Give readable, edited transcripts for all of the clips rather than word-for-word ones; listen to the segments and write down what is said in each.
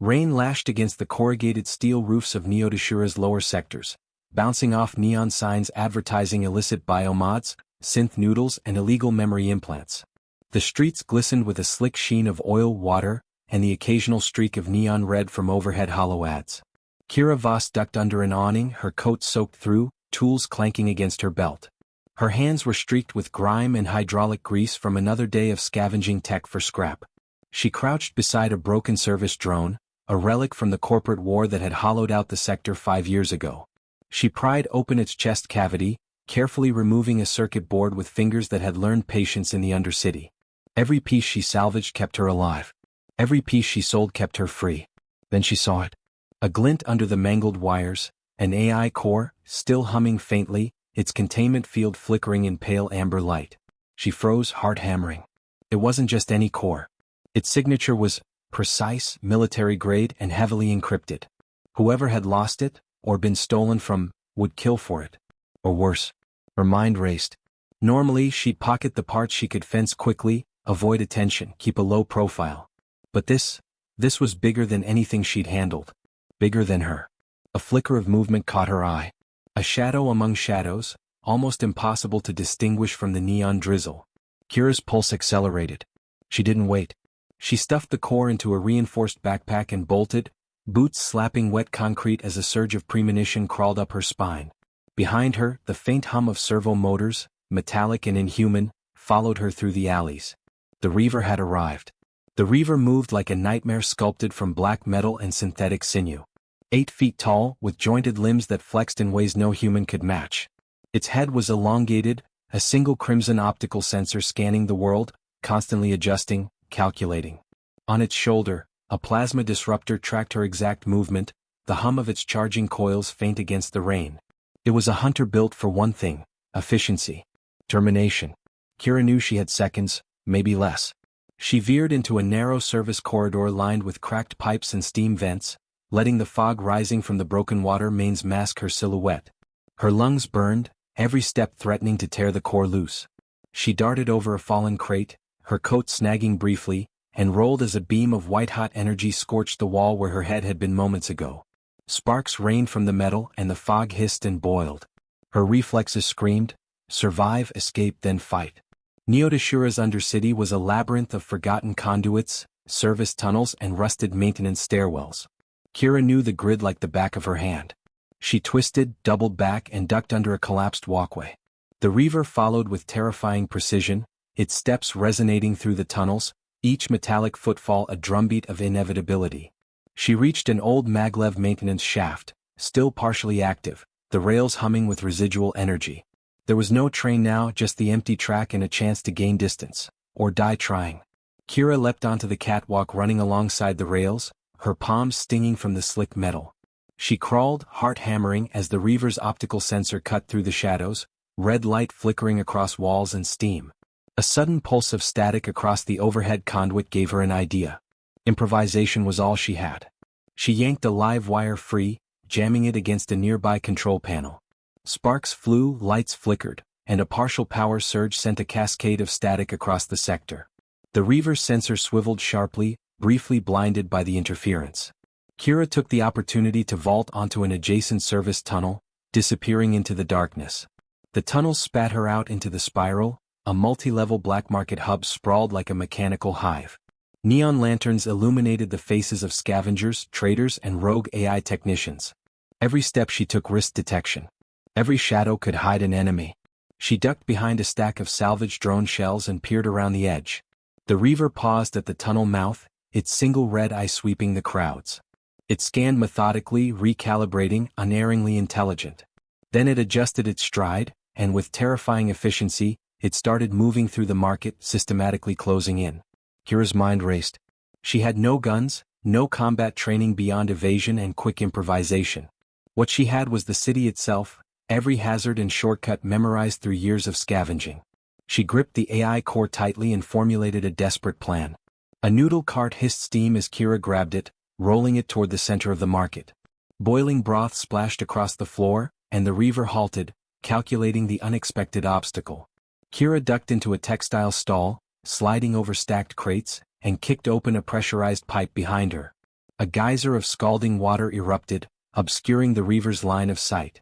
Rain lashed against the corrugated steel roofs of Neodashura's lower sectors, bouncing off neon signs advertising illicit biomods, synth noodles and illegal memory implants. The streets glistened with a slick sheen of oil, water, and the occasional streak of neon red from overhead hollow ads. Kira Voss ducked under an awning, her coat soaked through, tools clanking against her belt. Her hands were streaked with grime and hydraulic grease from another day of scavenging tech for scrap. She crouched beside a broken service drone, a relic from the corporate war that had hollowed out the sector 5 years ago. She pried open its chest cavity, carefully removing a circuit board with fingers that had learned patience in the Undercity. Every piece she salvaged kept her alive. Every piece she sold kept her free. Then she saw it. A glint under the mangled wires, an AI core, still humming faintly, its containment field flickering in pale amber light. She froze, heart hammering. It wasn't just any core. Its signature was precise, military-grade, and heavily encrypted. Whoever had lost it, or been stolen from, would kill for it. Or worse. Her mind raced. Normally, she'd pocket the parts she could fence quickly, avoid attention, keep a low profile. But this was bigger than anything she'd handled. Bigger than her. A flicker of movement caught her eye. A shadow among shadows, almost impossible to distinguish from the neon drizzle. Kira's pulse accelerated. She didn't wait. She stuffed the core into a reinforced backpack and bolted, boots slapping wet concrete as a surge of premonition crawled up her spine. Behind her, the faint hum of servo motors, metallic and inhuman, followed her through the alleys. The Reaver had arrived. The Reaver moved like a nightmare sculpted from black metal and synthetic sinew. 8 feet tall, with jointed limbs that flexed in ways no human could match. Its head was elongated, a single crimson optical sensor scanning the world, constantly adjusting, calculating. On its shoulder, a plasma disruptor tracked her exact movement, the hum of its charging coils faint against the rain. It was a hunter built for one thing: efficiency. Termination. Kira knew she had seconds, maybe less. She veered into a narrow service corridor lined with cracked pipes and steam vents, letting the fog rising from the broken water mains mask her silhouette. Her lungs burned, every step threatening to tear the core loose. She darted over a fallen crate, her coat snagging briefly, and rolled as a beam of white-hot energy scorched the wall where her head had been moments ago. Sparks rained from the metal and the fog hissed and boiled. Her reflexes screamed, survive, escape, then fight. Neodashura's Undercity was a labyrinth of forgotten conduits, service tunnels and rusted maintenance stairwells. Kira knew the grid like the back of her hand. She twisted, doubled back and ducked under a collapsed walkway. The Reaver followed with terrifying precision, its steps resonating through the tunnels, each metallic footfall a drumbeat of inevitability. She reached an old maglev maintenance shaft, still partially active, the rails humming with residual energy. There was no train now, just the empty track and a chance to gain distance, or die trying. Kira leapt onto the catwalk running alongside the rails, her palms stinging from the slick metal. She crawled, heart hammering as the Reaver's optical sensor cut through the shadows, red light flickering across walls and steam. A sudden pulse of static across the overhead conduit gave her an idea. Improvisation was all she had. She yanked a live wire free, jamming it against a nearby control panel. Sparks flew, lights flickered, and a partial power surge sent a cascade of static across the sector. The Reaver's sensor swiveled sharply, briefly blinded by the interference. Kira took the opportunity to vault onto an adjacent service tunnel, disappearing into the darkness. The tunnel spat her out into the spiral, a multi-level black market hub sprawled like a mechanical hive. Neon lanterns illuminated the faces of scavengers, traders, and rogue AI technicians. Every step she took risked detection. Every shadow could hide an enemy. She ducked behind a stack of salvaged drone shells and peered around the edge. The Reaver paused at the tunnel mouth, its single red eye sweeping the crowds. It scanned methodically, recalibrating, unerringly intelligent. Then it adjusted its stride, and with terrifying efficiency, it started moving through the market, systematically closing in. Kira's mind raced. She had no guns, no combat training beyond evasion and quick improvisation. What she had was the city itself, every hazard and shortcut memorized through years of scavenging. She gripped the AI core tightly and formulated a desperate plan. A noodle cart hissed steam as Kira grabbed it, rolling it toward the center of the market. Boiling broth splashed across the floor, and the Reaver halted, calculating the unexpected obstacle. Kira ducked into a textile stall, sliding over stacked crates, and kicked open a pressurized pipe behind her. A geyser of scalding water erupted, obscuring the reaver's line of sight.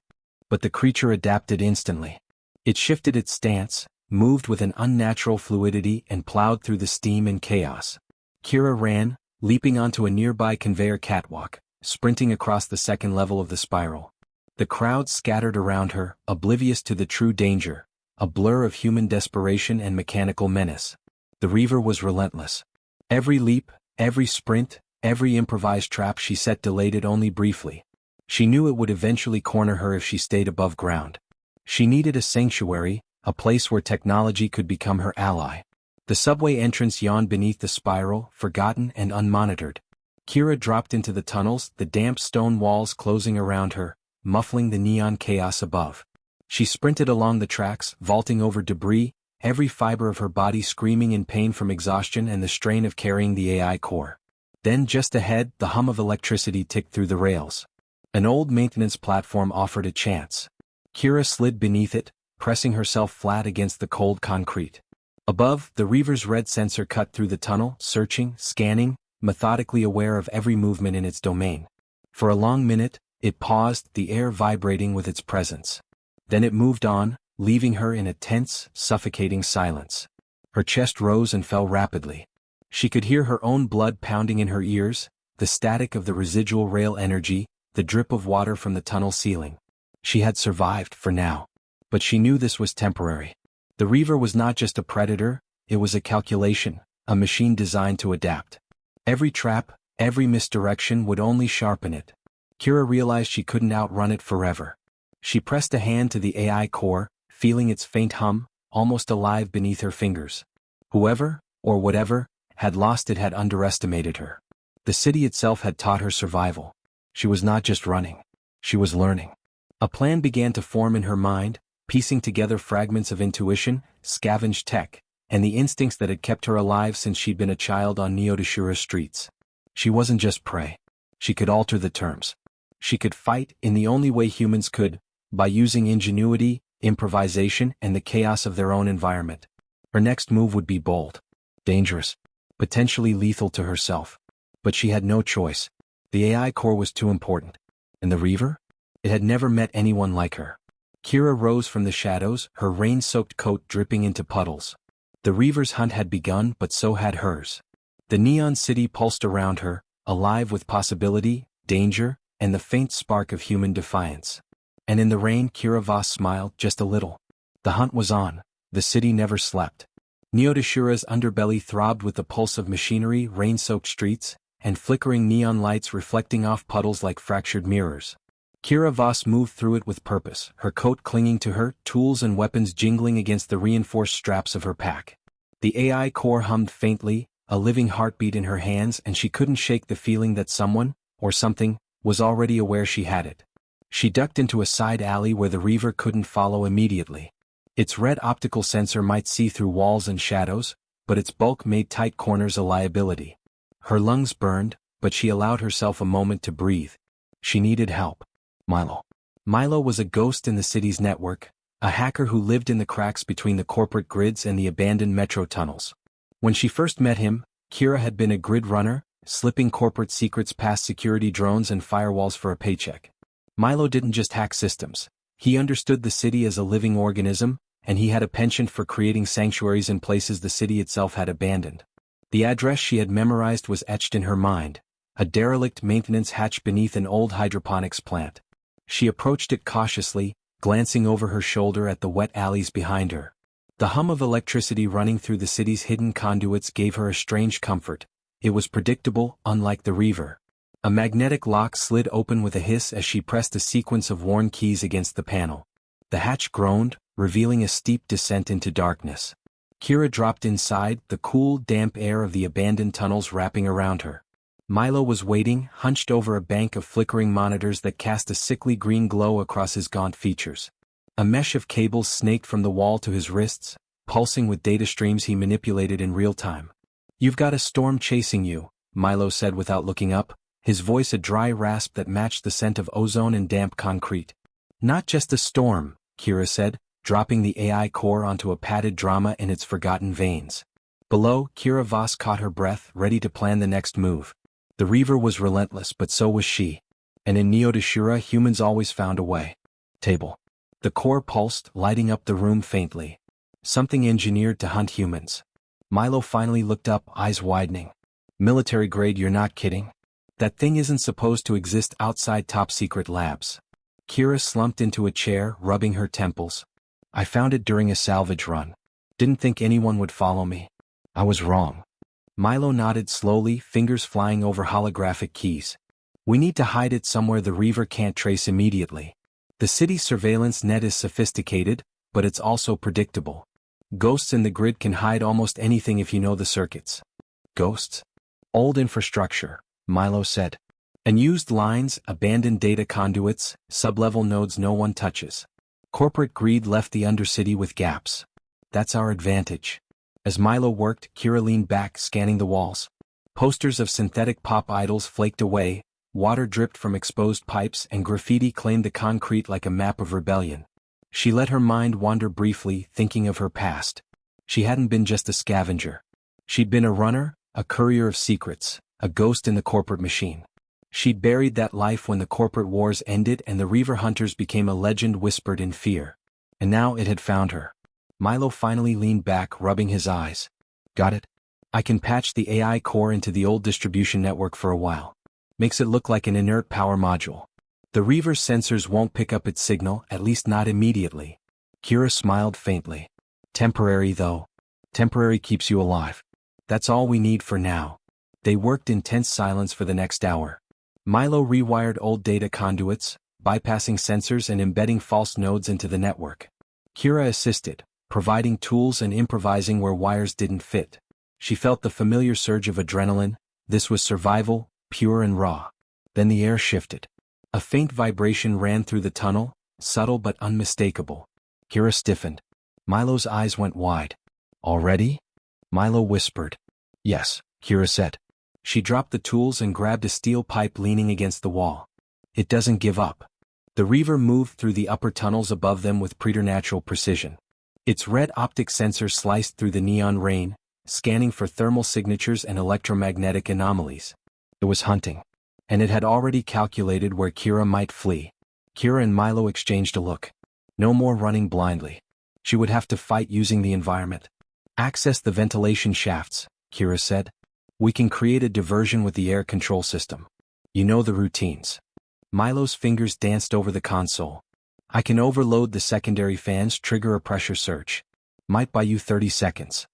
But the creature adapted instantly. It shifted its stance, moved with an unnatural fluidity and plowed through the steam and chaos. Kira ran, leaping onto a nearby conveyor catwalk, sprinting across the second level of the spiral. The crowd scattered around her, oblivious to the true danger, a blur of human desperation and mechanical menace. The reaver was relentless. Every leap, every sprint, every improvised trap she set delayed it only briefly. She knew it would eventually corner her if she stayed above ground. She needed a sanctuary, a place where technology could become her ally. The subway entrance yawned beneath the spiral, forgotten and unmonitored. Kira dropped into the tunnels, the damp stone walls closing around her, muffling the neon chaos above. She sprinted along the tracks, vaulting over debris, every fiber of her body screaming in pain from exhaustion and the strain of carrying the AI core. Then just ahead, the hum of electricity ticked through the rails. An old maintenance platform offered a chance. Kira slid beneath it, pressing herself flat against the cold concrete. Above, the reaver's red sensor cut through the tunnel, searching, scanning, methodically aware of every movement in its domain. For a long minute, it paused, the air vibrating with its presence. Then it moved on, leaving her in a tense, suffocating silence. Her chest rose and fell rapidly. She could hear her own blood pounding in her ears, the static of the residual rail energy, the drip of water from the tunnel ceiling. She had survived, for now. But she knew this was temporary. The reaver was not just a predator, it was a calculation, a machine designed to adapt. Every trap, every misdirection would only sharpen it. Kira realized she couldn't outrun it forever. She pressed a hand to the AI core, feeling its faint hum, almost alive beneath her fingers. Whoever, or whatever, had lost it had underestimated her. The city itself had taught her survival. She was not just running. She was learning. A plan began to form in her mind, piecing together fragments of intuition, scavenged tech, and the instincts that had kept her alive since she'd been a child on Neodashira's streets. She wasn't just prey. She could alter the terms. She could fight in the only way humans could, by using ingenuity, improvisation, and the chaos of their own environment. Her next move would be bold, dangerous, potentially lethal to herself. But she had no choice. The AI core was too important. And the reaver? It had never met anyone like her. Kira rose from the shadows, her rain-soaked coat dripping into puddles. The reaver's hunt had begun, but so had hers. The neon city pulsed around her, alive with possibility, danger, and the faint spark of human defiance. And in the rain, Kira Voss smiled just a little. The hunt was on. The city never slept. Neodashira's underbelly throbbed with the pulse of machinery, rain-soaked streets, and flickering neon lights reflecting off puddles like fractured mirrors. Kira Voss moved through it with purpose, her coat clinging to her, tools and weapons jingling against the reinforced straps of her pack. The AI core hummed faintly, a living heartbeat in her hands, and she couldn't shake the feeling that someone, or something, was already aware she had it. She ducked into a side alley where the reaver couldn't follow immediately. Its red optical sensor might see through walls and shadows, but its bulk made tight corners a liability. Her lungs burned, but she allowed herself a moment to breathe. She needed help. Milo was a ghost in the city's network, a hacker who lived in the cracks between the corporate grids and the abandoned metro tunnels. When she first met him, Kira had been a grid runner, slipping corporate secrets past security drones and firewalls for a paycheck. Milo didn't just hack systems. He understood the city as a living organism, and he had a penchant for creating sanctuaries in places the city itself had abandoned. The address she had memorized was etched in her mind, a derelict maintenance hatch beneath an old hydroponics plant. She approached it cautiously, glancing over her shoulder at the wet alleys behind her. The hum of electricity running through the city's hidden conduits gave her a strange comfort. It was predictable, unlike the reaver. A magnetic lock slid open with a hiss as she pressed a sequence of worn keys against the panel. The hatch groaned, revealing a steep descent into darkness. Kira dropped inside, the cool, damp air of the abandoned tunnels wrapping around her. Milo was waiting, hunched over a bank of flickering monitors that cast a sickly green glow across his gaunt features. A mesh of cables snaked from the wall to his wrists, pulsing with data streams he manipulated in real time. "You've got a storm chasing you," Milo said without looking up, his voice a dry rasp that matched the scent of ozone and damp concrete. "Not just a storm," Kira said, dropping the AI core onto a padded drama in its forgotten veins. Below, Kira Voss caught her breath, ready to plan the next move. The Reaver was relentless, but so was she. And in Neodashira, humans always found a way. Table. The core pulsed, lighting up the room faintly. Something engineered to hunt humans. Milo finally looked up, eyes widening. Military grade, you're not kidding? That thing isn't supposed to exist outside top-secret labs. Kira slumped into a chair, rubbing her temples. I found it during a salvage run. Didn't think anyone would follow me. I was wrong. Milo nodded slowly, fingers flying over holographic keys. We need to hide it somewhere the Reaver can't trace immediately. The city's surveillance net is sophisticated, but it's also predictable. Ghosts in the grid can hide almost anything if you know the circuits. Ghosts? Old infrastructure, Milo said. Unused lines, abandoned data conduits, sub-level nodes no one touches. Corporate greed left the Undercity with gaps. That's our advantage. As Milo worked, Kira leaned back, scanning the walls. Posters of synthetic pop idols flaked away, water dripped from exposed pipes, and graffiti claimed the concrete like a map of rebellion. She let her mind wander briefly, thinking of her past. She hadn't been just a scavenger. She'd been a runner, a courier of secrets, a ghost in the corporate machine. She'd buried that life when the corporate wars ended and the Reaver hunters became a legend whispered in fear. And now it had found her. Milo finally leaned back, rubbing his eyes. Got it? I can patch the AI core into the old distribution network for a while. Makes it look like an inert power module. The Reaver's sensors won't pick up its signal, at least not immediately. Kira smiled faintly. Temporary though. Temporary keeps you alive. That's all we need for now. They worked in tense silence for the next hour. Milo rewired old data conduits, bypassing sensors and embedding false nodes into the network. Kira assisted, providing tools and improvising where wires didn't fit. She felt the familiar surge of adrenaline. This was survival, pure and raw. Then the air shifted. A faint vibration ran through the tunnel, subtle but unmistakable. Kira stiffened. Milo's eyes went wide. Already? Milo whispered. Yes, Kira said. She dropped the tools and grabbed a steel pipe leaning against the wall. It doesn't give up. The Reaver moved through the upper tunnels above them with preternatural precision. Its red optic sensor sliced through the neon rain, scanning for thermal signatures and electromagnetic anomalies. It was hunting. And it had already calculated where Kira might flee. Kira and Milo exchanged a look. No more running blindly. She would have to fight using the environment. Access the ventilation shafts, Kira said. We can create a diversion with the air control system. You know the routines. Milo's fingers danced over the console. I can overload the secondary fans, trigger a pressure surge. Might buy you 30 seconds.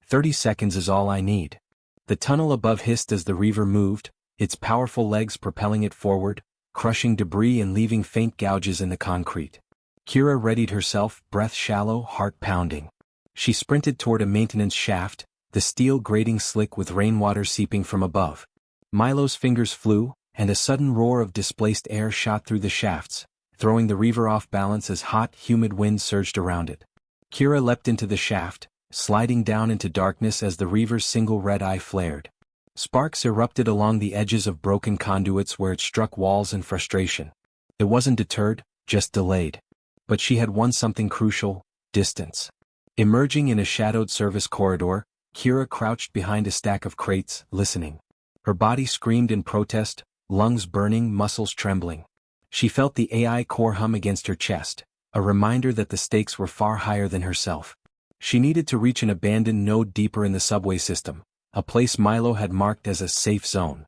30 seconds is all I need. The tunnel above hissed as the Reaver moved, its powerful legs propelling it forward, crushing debris and leaving faint gouges in the concrete. Kira readied herself, breath shallow, heart pounding. She sprinted toward a maintenance shaft, the steel grating slick with rainwater seeping from above. Milo's fingers flew, and a sudden roar of displaced air shot through the shafts, throwing the Reaver off balance as hot, humid wind surged around it. Kira leapt into the shaft, sliding down into darkness as the Reaver's single red eye flared. Sparks erupted along the edges of broken conduits where it struck walls in frustration. It wasn't deterred, just delayed. But she had won something crucial: distance. Emerging in a shadowed service corridor, Kira crouched behind a stack of crates, listening. Her body screamed in protest, lungs burning, muscles trembling. She felt the AI core hum against her chest, a reminder that the stakes were far higher than herself. She needed to reach an abandoned node deeper in the subway system, a place Milo had marked as a safe zone.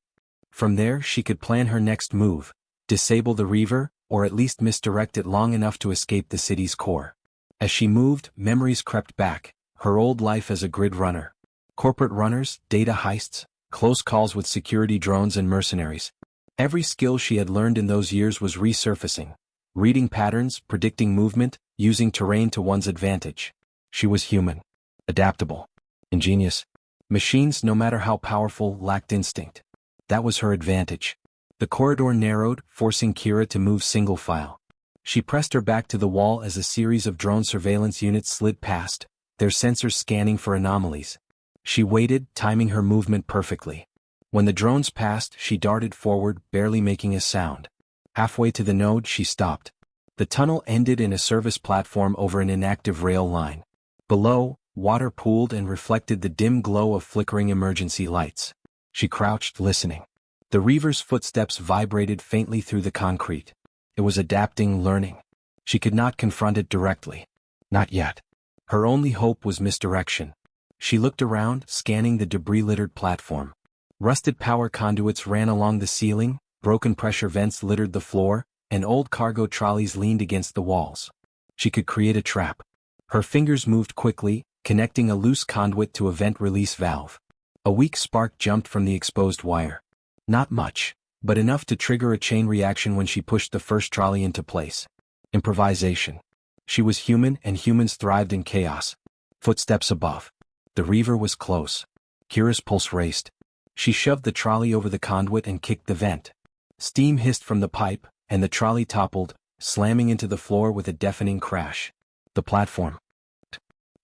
From there she could plan her next move, disable the Reaver, or at least misdirect it long enough to escape the city's core. As she moved, memories crept back, her old life as a grid runner. Corporate runners, data heists, close calls with security drones and mercenaries. Every skill she had learned in those years was resurfacing, reading patterns, predicting movement, using terrain to one's advantage. She was human, adaptable, ingenious. Machines, no matter how powerful, lacked instinct. That was her advantage. The corridor narrowed, forcing Kira to move single file. She pressed her back to the wall as a series of drone surveillance units slid past, their sensors scanning for anomalies. She waited, timing her movement perfectly. When the drones passed, she darted forward, barely making a sound. Halfway to the node, she stopped. The tunnel ended in a service platform over an inactive rail line. Below, water pooled and reflected the dim glow of flickering emergency lights. She crouched, listening. The Reaver's footsteps vibrated faintly through the concrete. It was adapting, learning. She could not confront it directly. Not yet. Her only hope was misdirection. She looked around, scanning the debris-littered platform. Rusted power conduits ran along the ceiling, broken pressure vents littered the floor, and old cargo trolleys leaned against the walls. She could create a trap. Her fingers moved quickly, connecting a loose conduit to a vent release valve. A weak spark jumped from the exposed wire. Not much, but enough to trigger a chain reaction when she pushed the first trolley into place. Improvisation. She was human, and humans thrived in chaos. Footsteps above. The Reaver was close. Kira's pulse raced. She shoved the trolley over the conduit and kicked the vent. Steam hissed from the pipe, and the trolley toppled, slamming into the floor with a deafening crash. The platform.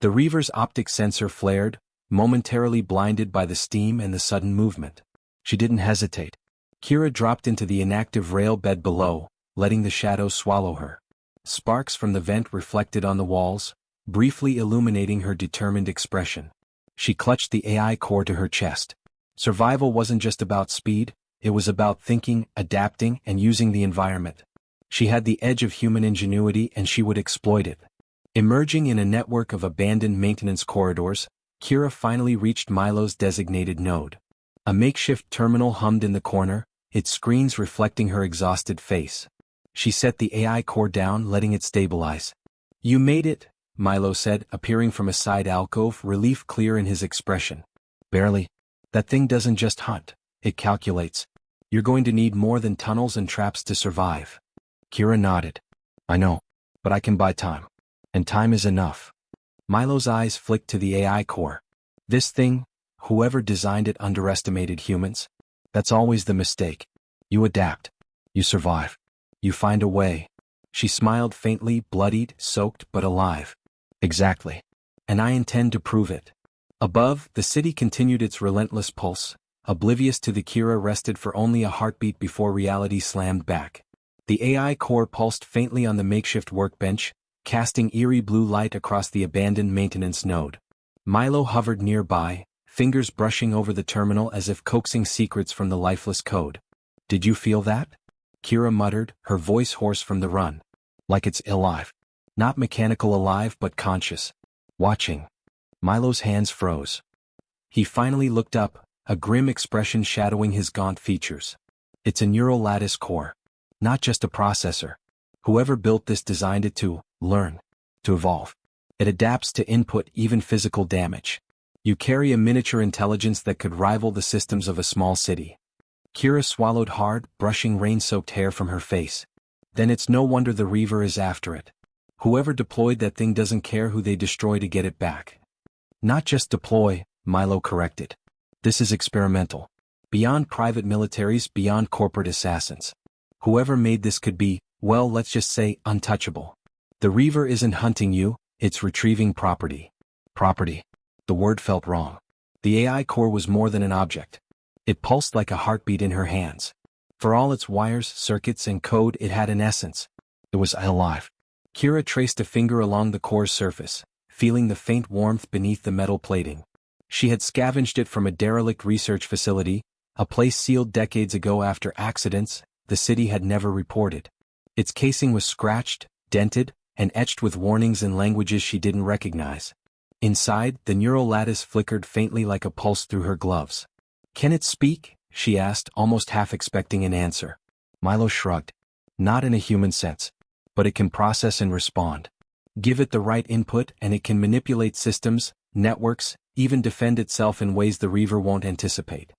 The Reaver's optic sensor flared, momentarily blinded by the steam and the sudden movement. She didn't hesitate. Kira dropped into the inactive rail bed below, letting the shadows swallow her. Sparks from the vent reflected on the walls, briefly illuminating her determined expression. She clutched the AI core to her chest. Survival wasn't just about speed, it was about thinking, adapting, and using the environment. She had the edge of human ingenuity, and she would exploit it. Emerging in a network of abandoned maintenance corridors, Kira finally reached Milo's designated node. A makeshift terminal hummed in the corner, its screens reflecting her exhausted face. She set the AI core down, letting it stabilize. "You made it," Milo said, appearing from a side alcove, relief clear in his expression. "Barely. That thing doesn't just hunt, it calculates. You're going to need more than tunnels and traps to survive." Kira nodded. "I know, but I can buy time. And time is enough." Milo's eyes flicked to the AI core. "This thing, whoever designed it underestimated humans. That's always the mistake. You adapt. You survive. You find a way." She smiled faintly, bloodied, soaked, but alive. "Exactly. And I intend to prove it." Above, the city continued its relentless pulse, oblivious to the Kira rested for only a heartbeat before reality slammed back. The AI core pulsed faintly on the makeshift workbench, casting eerie blue light across the abandoned maintenance node. Milo hovered nearby, fingers brushing over the terminal as if coaxing secrets from the lifeless code. "Did you feel that?" Kira muttered, her voice hoarse from the run. "Like it's alive. Not mechanical alive but conscious. Watching." Milo's hands froze. He finally looked up, a grim expression shadowing his gaunt features. "It's a neural lattice core. Not just a processor. Whoever built this designed it to learn, to evolve. It adapts to input, even physical damage. You carry a miniature intelligence that could rival the systems of a small city." Kira swallowed hard, brushing rain-soaked hair from her face. "Then it's no wonder the Reaver is after it. Whoever deployed that thing doesn't care who they destroy to get it back." "Not just deploy," Milo corrected. "This is experimental. Beyond private militaries, beyond corporate assassins. Whoever made this could be, well, let's just say, untouchable. The Reaver isn't hunting you, it's retrieving property." Property. The word felt wrong. The AI core was more than an object. It pulsed like a heartbeat in her hands. For all its wires, circuits, and code, it had an essence. It was alive. Kira traced a finger along the core's surface, feeling the faint warmth beneath the metal plating. She had scavenged it from a derelict research facility, a place sealed decades ago after accidents the city had never reported. Its casing was scratched, dented, and etched with warnings in languages she didn't recognize. Inside, the neural lattice flickered faintly like a pulse through her gloves. "Can it speak?" she asked, almost half expecting an answer. Milo shrugged. "Not in a human sense. But it can process and respond. Give it the right input and it can manipulate systems, networks, even defend itself in ways the Reaver won't anticipate."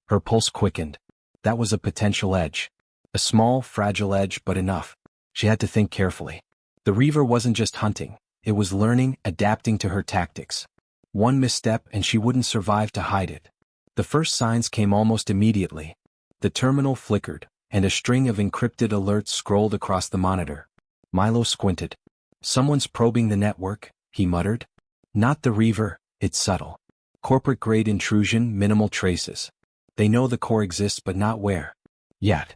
Her pulse quickened. That was a potential edge. A small, fragile edge, but enough. She had to think carefully. The Reaver wasn't just hunting, it was learning, adapting to her tactics. One misstep and she wouldn't survive to hide it. The first signs came almost immediately. The terminal flickered, and a string of encrypted alerts scrolled across the monitor. Milo squinted. "Someone's probing the network," he muttered. "Not the Reaver, it's subtle. Corporate-grade intrusion, minimal traces. They know the core exists but not where. Yet."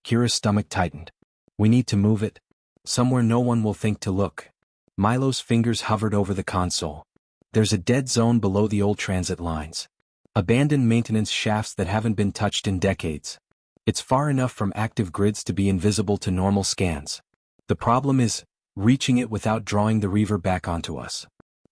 Kira's stomach tightened. "We need to move it. Somewhere no one will think to look." Milo's fingers hovered over the console. "There's a dead zone below the old transit lines. Abandoned maintenance shafts that haven't been touched in decades. It's far enough from active grids to be invisible to normal scans. The problem is reaching it without drawing the reaver back onto us.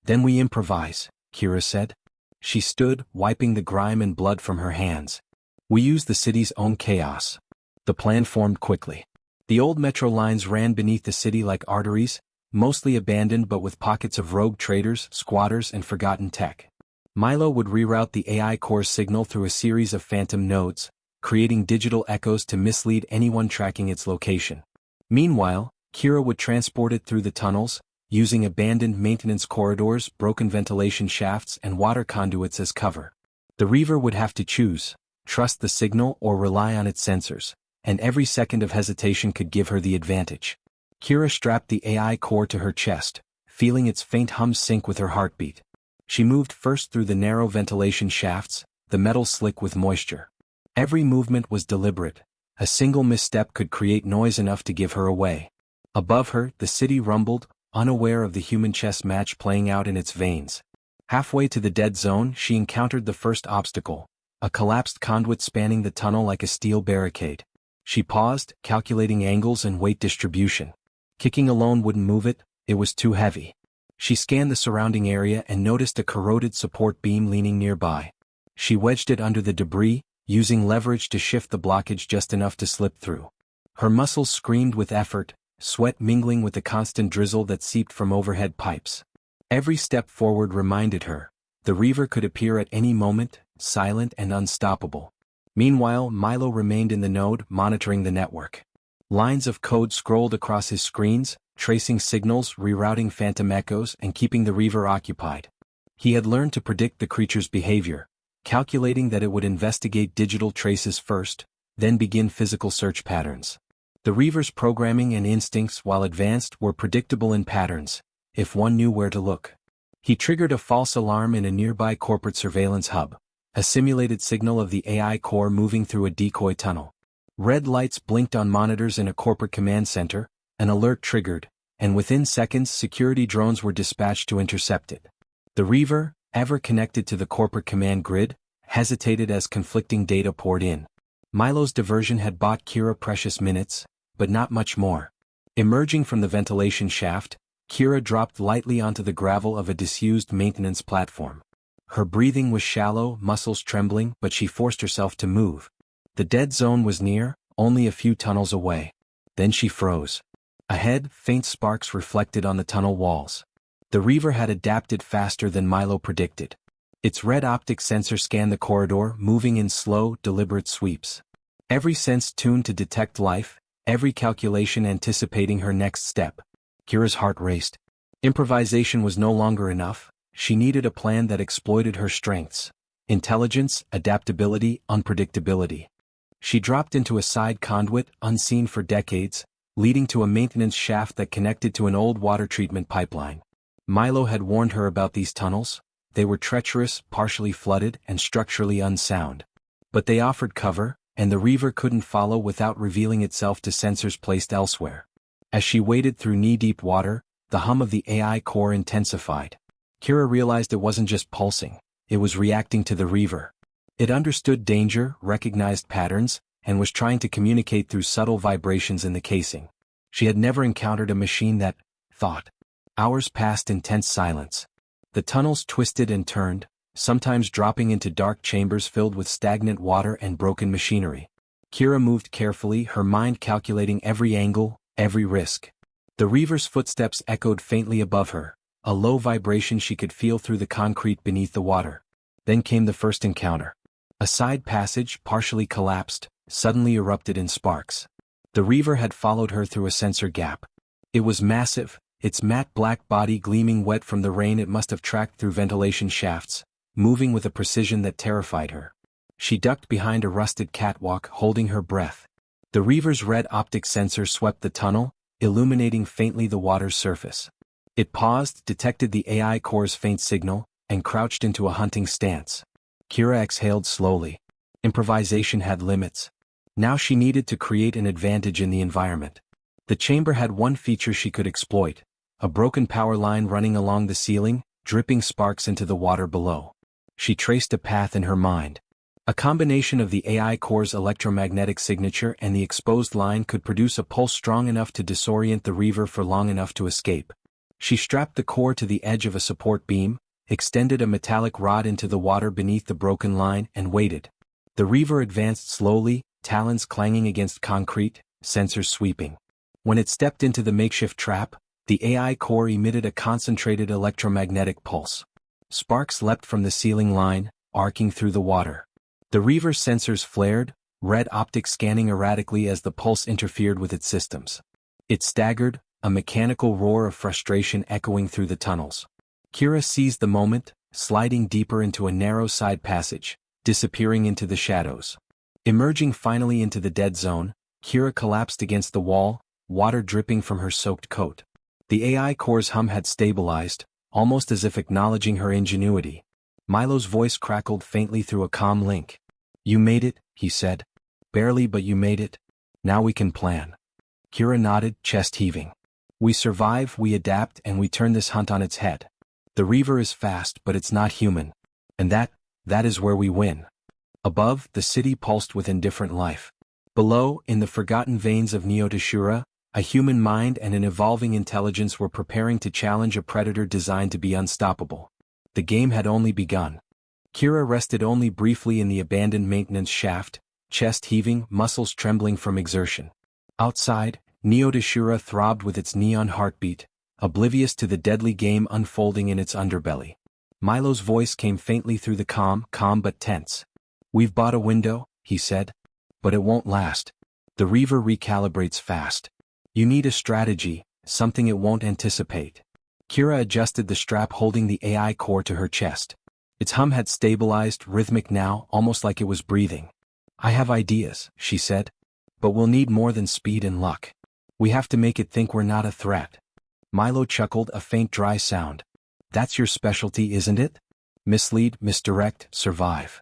Then we improvise, Kira said. She stood, wiping the grime and blood from her hands. We use the city's own chaos. The plan formed quickly. The old metro lines ran beneath the city like arteries, mostly abandoned but with pockets of rogue traders, squatters, and forgotten tech. Milo would reroute the AI core's signal through a series of phantom nodes, creating digital echoes to mislead anyone tracking its location. Meanwhile, Kira would transport it through the tunnels, using abandoned maintenance corridors, broken ventilation shafts, and water conduits as cover. The reaver would have to choose, trust the signal or rely on its sensors, and every second of hesitation could give her the advantage. Kira strapped the AI core to her chest, feeling its faint hum sync with her heartbeat. She moved first through the narrow ventilation shafts, the metal slick with moisture. Every movement was deliberate. A single misstep could create noise enough to give her away. Above her, the city rumbled, unaware of the human chess match playing out in its veins. Halfway to the dead zone, she encountered the first obstacle, a collapsed conduit spanning the tunnel like a steel barricade. She paused, calculating angles and weight distribution. Kicking alone wouldn't move it, it was too heavy. She scanned the surrounding area and noticed a corroded support beam leaning nearby. She wedged it under the debris, using leverage to shift the blockage just enough to slip through. Her muscles screamed with effort, sweat mingling with the constant drizzle that seeped from overhead pipes. Every step forward reminded her, the reaver could appear at any moment, silent and unstoppable. Meanwhile, Milo remained in the node, monitoring the network. Lines of code scrolled across his screens, tracing signals, rerouting phantom echoes, and keeping the reaver occupied. He had learned to predict the creature's behavior, calculating that it would investigate digital traces first, then begin physical search patterns. The reaver's programming and instincts, while advanced, were predictable in patterns, if one knew where to look. He triggered a false alarm in a nearby corporate surveillance hub, a simulated signal of the AI core moving through a decoy tunnel. Red lights blinked on monitors in a corporate command center, an alert triggered, and within seconds security drones were dispatched to intercept it. The reaver, ever connected to the corporate command grid, hesitated as conflicting data poured in. Milo's diversion had bought Kira precious minutes, but not much more. Emerging from the ventilation shaft, Kira dropped lightly onto the gravel of a disused maintenance platform. Her breathing was shallow, muscles trembling, but she forced herself to move. The dead zone was near, only a few tunnels away. Then she froze. Ahead, faint sparks reflected on the tunnel walls. The reaver had adapted faster than Milo predicted. Its red optic sensor scanned the corridor, moving in slow, deliberate sweeps. Every sense tuned to detect life, every calculation anticipating her next step. Kira's heart raced. Improvisation was no longer enough. She needed a plan that exploited her strengths: intelligence, adaptability, unpredictability. She dropped into a side conduit, unseen for decades, leading to a maintenance shaft that connected to an old water treatment pipeline. Milo had warned her about these tunnels. They were treacherous, partially flooded, and structurally unsound. But they offered cover, and the reaver couldn't follow without revealing itself to sensors placed elsewhere. As she waded through knee-deep water, the hum of the AI core intensified. Kira realized it wasn't just pulsing, it was reacting to the reaver. It understood danger, recognized patterns, and was trying to communicate through subtle vibrations in the casing. She had never encountered a machine that thought. Hours passed in tense silence. The tunnels twisted and turned, sometimes dropping into dark chambers filled with stagnant water and broken machinery. Kira moved carefully, her mind calculating every angle, every risk. The reaver's footsteps echoed faintly above her, a low vibration she could feel through the concrete beneath the water. Then came the first encounter. A side passage, partially collapsed, suddenly erupted in sparks. The reaver had followed her through a sensor gap. It was massive, its matte black body gleaming wet from the rain. It must have tracked through ventilation shafts, moving with a precision that terrified her. She ducked behind a rusted catwalk, holding her breath. The reaver's red optic sensor swept the tunnel, illuminating faintly the water's surface. It paused, detected the AI core's faint signal, and crouched into a hunting stance. Kira exhaled slowly. Improvisation had limits. Now she needed to create an advantage in the environment. The chamber had one feature she could exploit: a broken power line running along the ceiling, dripping sparks into the water below. She traced a path in her mind. A combination of the AI core's electromagnetic signature and the exposed line could produce a pulse strong enough to disorient the Reaver for long enough to escape. She strapped the core to the edge of a support beam, extended a metallic rod into the water beneath the broken line, and waited. The Reaver advanced slowly, talons clanging against concrete, sensors sweeping. When it stepped into the makeshift trap, the AI core emitted a concentrated electromagnetic pulse. Sparks leapt from the sealing line, arcing through the water. The Reaver's sensors flared, red optics scanning erratically as the pulse interfered with its systems. It staggered, a mechanical roar of frustration echoing through the tunnels. Kira seized the moment, sliding deeper into a narrow side passage, disappearing into the shadows. Emerging finally into the dead zone, Kira collapsed against the wall, water dripping from her soaked coat. The AI core's hum had stabilized, almost as if acknowledging her ingenuity. Milo's voice crackled faintly through a comm link. "You made it," he said. "Barely, but you made it. Now we can plan." Kira nodded, chest heaving. "We survive, we adapt, and we turn this hunt on its head. The Reaver is fast, but it's not human. And that is where we win." Above, the city pulsed with indifferent life. Below, in the forgotten veins of Neo-Tashura, a human mind and an evolving intelligence were preparing to challenge a predator designed to be unstoppable. The game had only begun. Kira rested only briefly in the abandoned maintenance shaft, chest heaving, muscles trembling from exertion. Outside, Neo-Tashura throbbed with its neon heartbeat, oblivious to the deadly game unfolding in its underbelly. Milo's voice came faintly through the calm but tense. "We've bought a window," he said. "But it won't last. The Reaver recalibrates fast. You need a strategy, something it won't anticipate." Kira adjusted the strap holding the AI core to her chest. Its hum had stabilized, rhythmic now, almost like it was breathing. "I have ideas," she said. "But we'll need more than speed and luck. We have to make it think we're not a threat." Milo chuckled, a faint dry sound. "That's your specialty, isn't it? Mislead, misdirect, survive."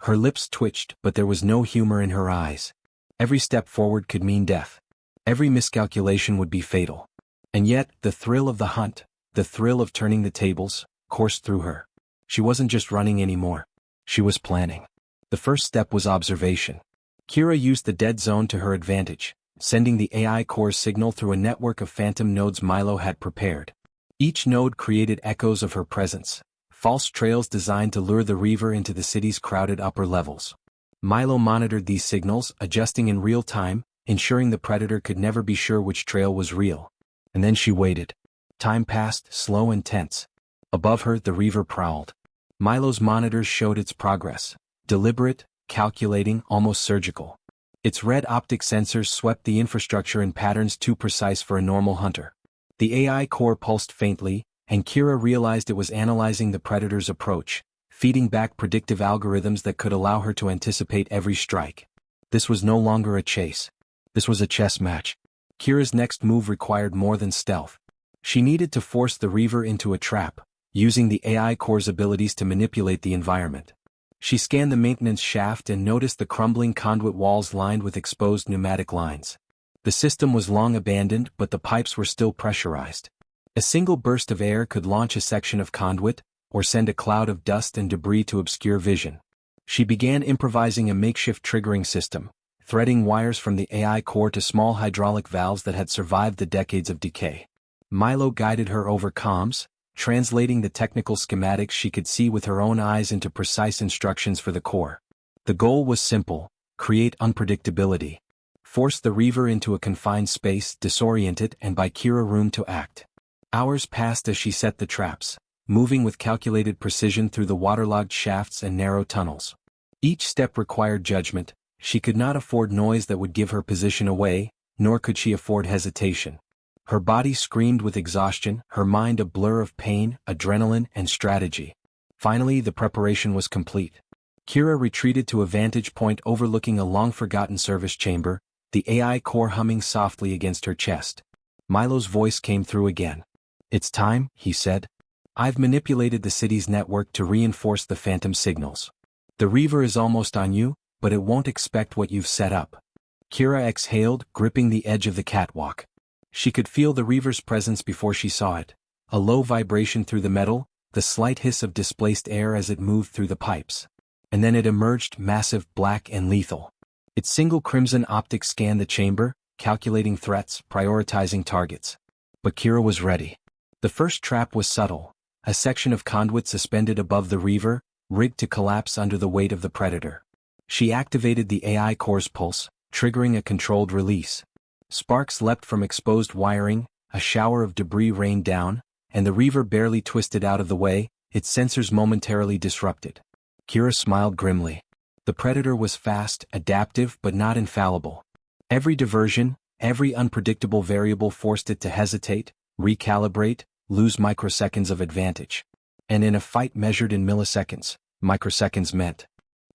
Her lips twitched, but there was no humor in her eyes. Every step forward could mean death. Every miscalculation would be fatal. And yet, the thrill of the hunt, the thrill of turning the tables, coursed through her. She wasn't just running anymore. She was planning. The first step was observation. Kira used the dead zone to her advantage, sending the AI core's signal through a network of phantom nodes Milo had prepared. Each node created echoes of her presence, false trails designed to lure the Reaver into the city's crowded upper levels. Milo monitored these signals, adjusting in real time, ensuring the predator could never be sure which trail was real. And then she waited. Time passed, slow and tense. Above her, the Reaver prowled. Milo's monitors showed its progress. Deliberate, calculating, almost surgical. Its red optic sensors swept the infrastructure in patterns too precise for a normal hunter. The AI core pulsed faintly, and Kira realized it was analyzing the predator's approach, feeding back predictive algorithms that could allow her to anticipate every strike. This was no longer a chase. This was a chess match. Kira's next move required more than stealth. She needed to force the Reaver into a trap, using the AI core's abilities to manipulate the environment. She scanned the maintenance shaft and noticed the crumbling conduit walls lined with exposed pneumatic lines. The system was long abandoned, but the pipes were still pressurized. A single burst of air could launch a section of conduit, or send a cloud of dust and debris to obscure vision. She began improvising a makeshift triggering system, threading wires from the AI core to small hydraulic valves that had survived the decades of decay. Milo guided her over comms, translating the technical schematics she could see with her own eyes into precise instructions for the core. The goal was simple: create unpredictability. Force the Reaver into a confined space, disorient it, and buy Kira room to act. Hours passed as she set the traps, moving with calculated precision through the waterlogged shafts and narrow tunnels. Each step required judgment. She could not afford noise that would give her position away, nor could she afford hesitation. Her body screamed with exhaustion, her mind a blur of pain, adrenaline, and strategy. Finally, the preparation was complete. Kira retreated to a vantage point overlooking a long-forgotten service chamber, the AI core humming softly against her chest. Milo's voice came through again. "It's time," he said. "I've manipulated the city's network to reinforce the phantom signals. The Reaver is almost on you, but it won't expect what you've set up." Kira exhaled, gripping the edge of the catwalk. She could feel the Reaver's presence before she saw it. A low vibration through the metal, the slight hiss of displaced air as it moved through the pipes. and then it emerged massive, black, and lethal. Its single crimson optic scanned the chamber, calculating threats, prioritizing targets. But Kira was ready. The first trap was subtle, a section of conduit suspended above the Reaver, rigged to collapse under the weight of the Predator. She activated the AI core's pulse, triggering a controlled release. Sparks leapt from exposed wiring, a shower of debris rained down, and the Reaver barely twisted out of the way, its sensors momentarily disrupted. Kira smiled grimly. The Predator was fast, adaptive, but not infallible. Every diversion, every unpredictable variable forced it to hesitate, recalibrate, lose microseconds of advantage. And in a fight measured in milliseconds, microseconds meant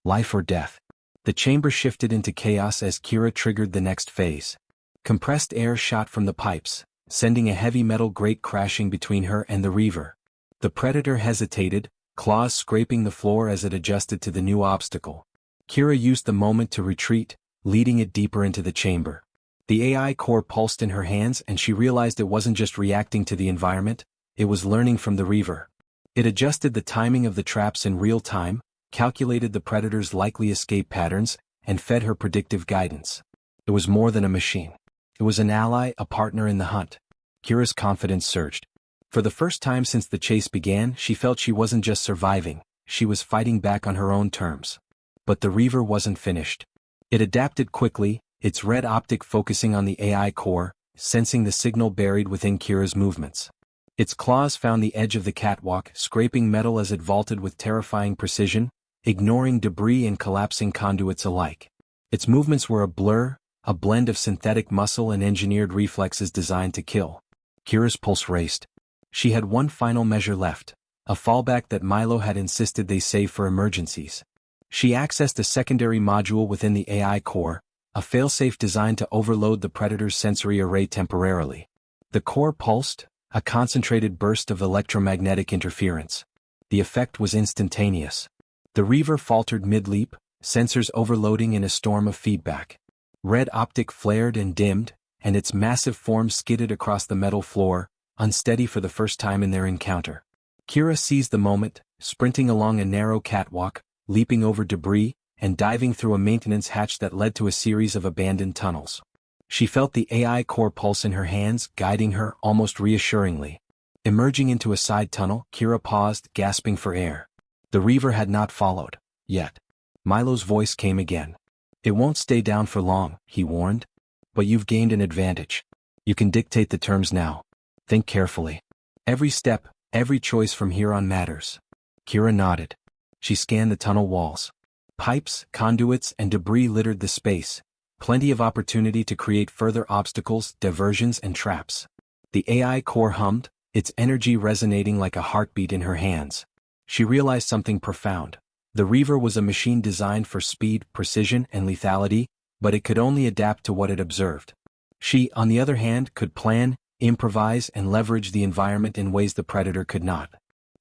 life or death. The chamber shifted into chaos as Kira triggered the next phase. Compressed air shot from the pipes, sending a heavy metal grate crashing between her and the Reaver. The Predator hesitated, claws scraping the floor as it adjusted to the new obstacle. Kira used the moment to retreat, leading it deeper into the chamber. The AI core pulsed in her hands and she realized it wasn't just reacting to the environment, it was learning from the Reaver. It adjusted the timing of the traps in real time, calculated the Predator's likely escape patterns, and fed her predictive guidance. It was more than a machine. It was an ally, a partner in the hunt. Kira's confidence surged. For the first time since the chase began, she felt she wasn't just surviving, she was fighting back on her own terms. But the Reaver wasn't finished. It adapted quickly, its red optic focusing on the AI core, sensing the signal buried within Kira's movements. Its claws found the edge of the catwalk, scraping metal as it vaulted with terrifying precision, ignoring debris and collapsing conduits alike. Its movements were a blur, a blend of synthetic muscle and engineered reflexes designed to kill. Kira's pulse raced. She had one final measure left, a fallback that Milo had insisted they save for emergencies. She accessed a secondary module within the AI core, a failsafe designed to overload the Predator's sensory array temporarily. The core pulsed, a concentrated burst of electromagnetic interference. The effect was instantaneous. The Reaver faltered mid-leap, sensors overloading in a storm of feedback. Red optic flared and dimmed, and its massive form skidded across the metal floor, unsteady for the first time in their encounter. Kira seized the moment, sprinting along a narrow catwalk, leaping over debris, and diving through a maintenance hatch that led to a series of abandoned tunnels. She felt the AI core pulse in her hands, guiding her almost reassuringly. Emerging into a side tunnel, Kira paused, gasping for air. The Reaver had not followed, yet. Milo's voice came again. "It won't stay down for long," he warned. "But you've gained an advantage. You can dictate the terms now. Think carefully. Every step, every choice from here on matters." Kira nodded. She scanned the tunnel walls. Pipes, conduits, and debris littered the space. Plenty of opportunity to create further obstacles, diversions, and traps. The AI core hummed, its energy resonating like a heartbeat in her hands. She realized something profound. The Reaver was a machine designed for speed, precision, and lethality, but it could only adapt to what it observed. She, on the other hand, could plan, improvise, and leverage the environment in ways the Predator could not.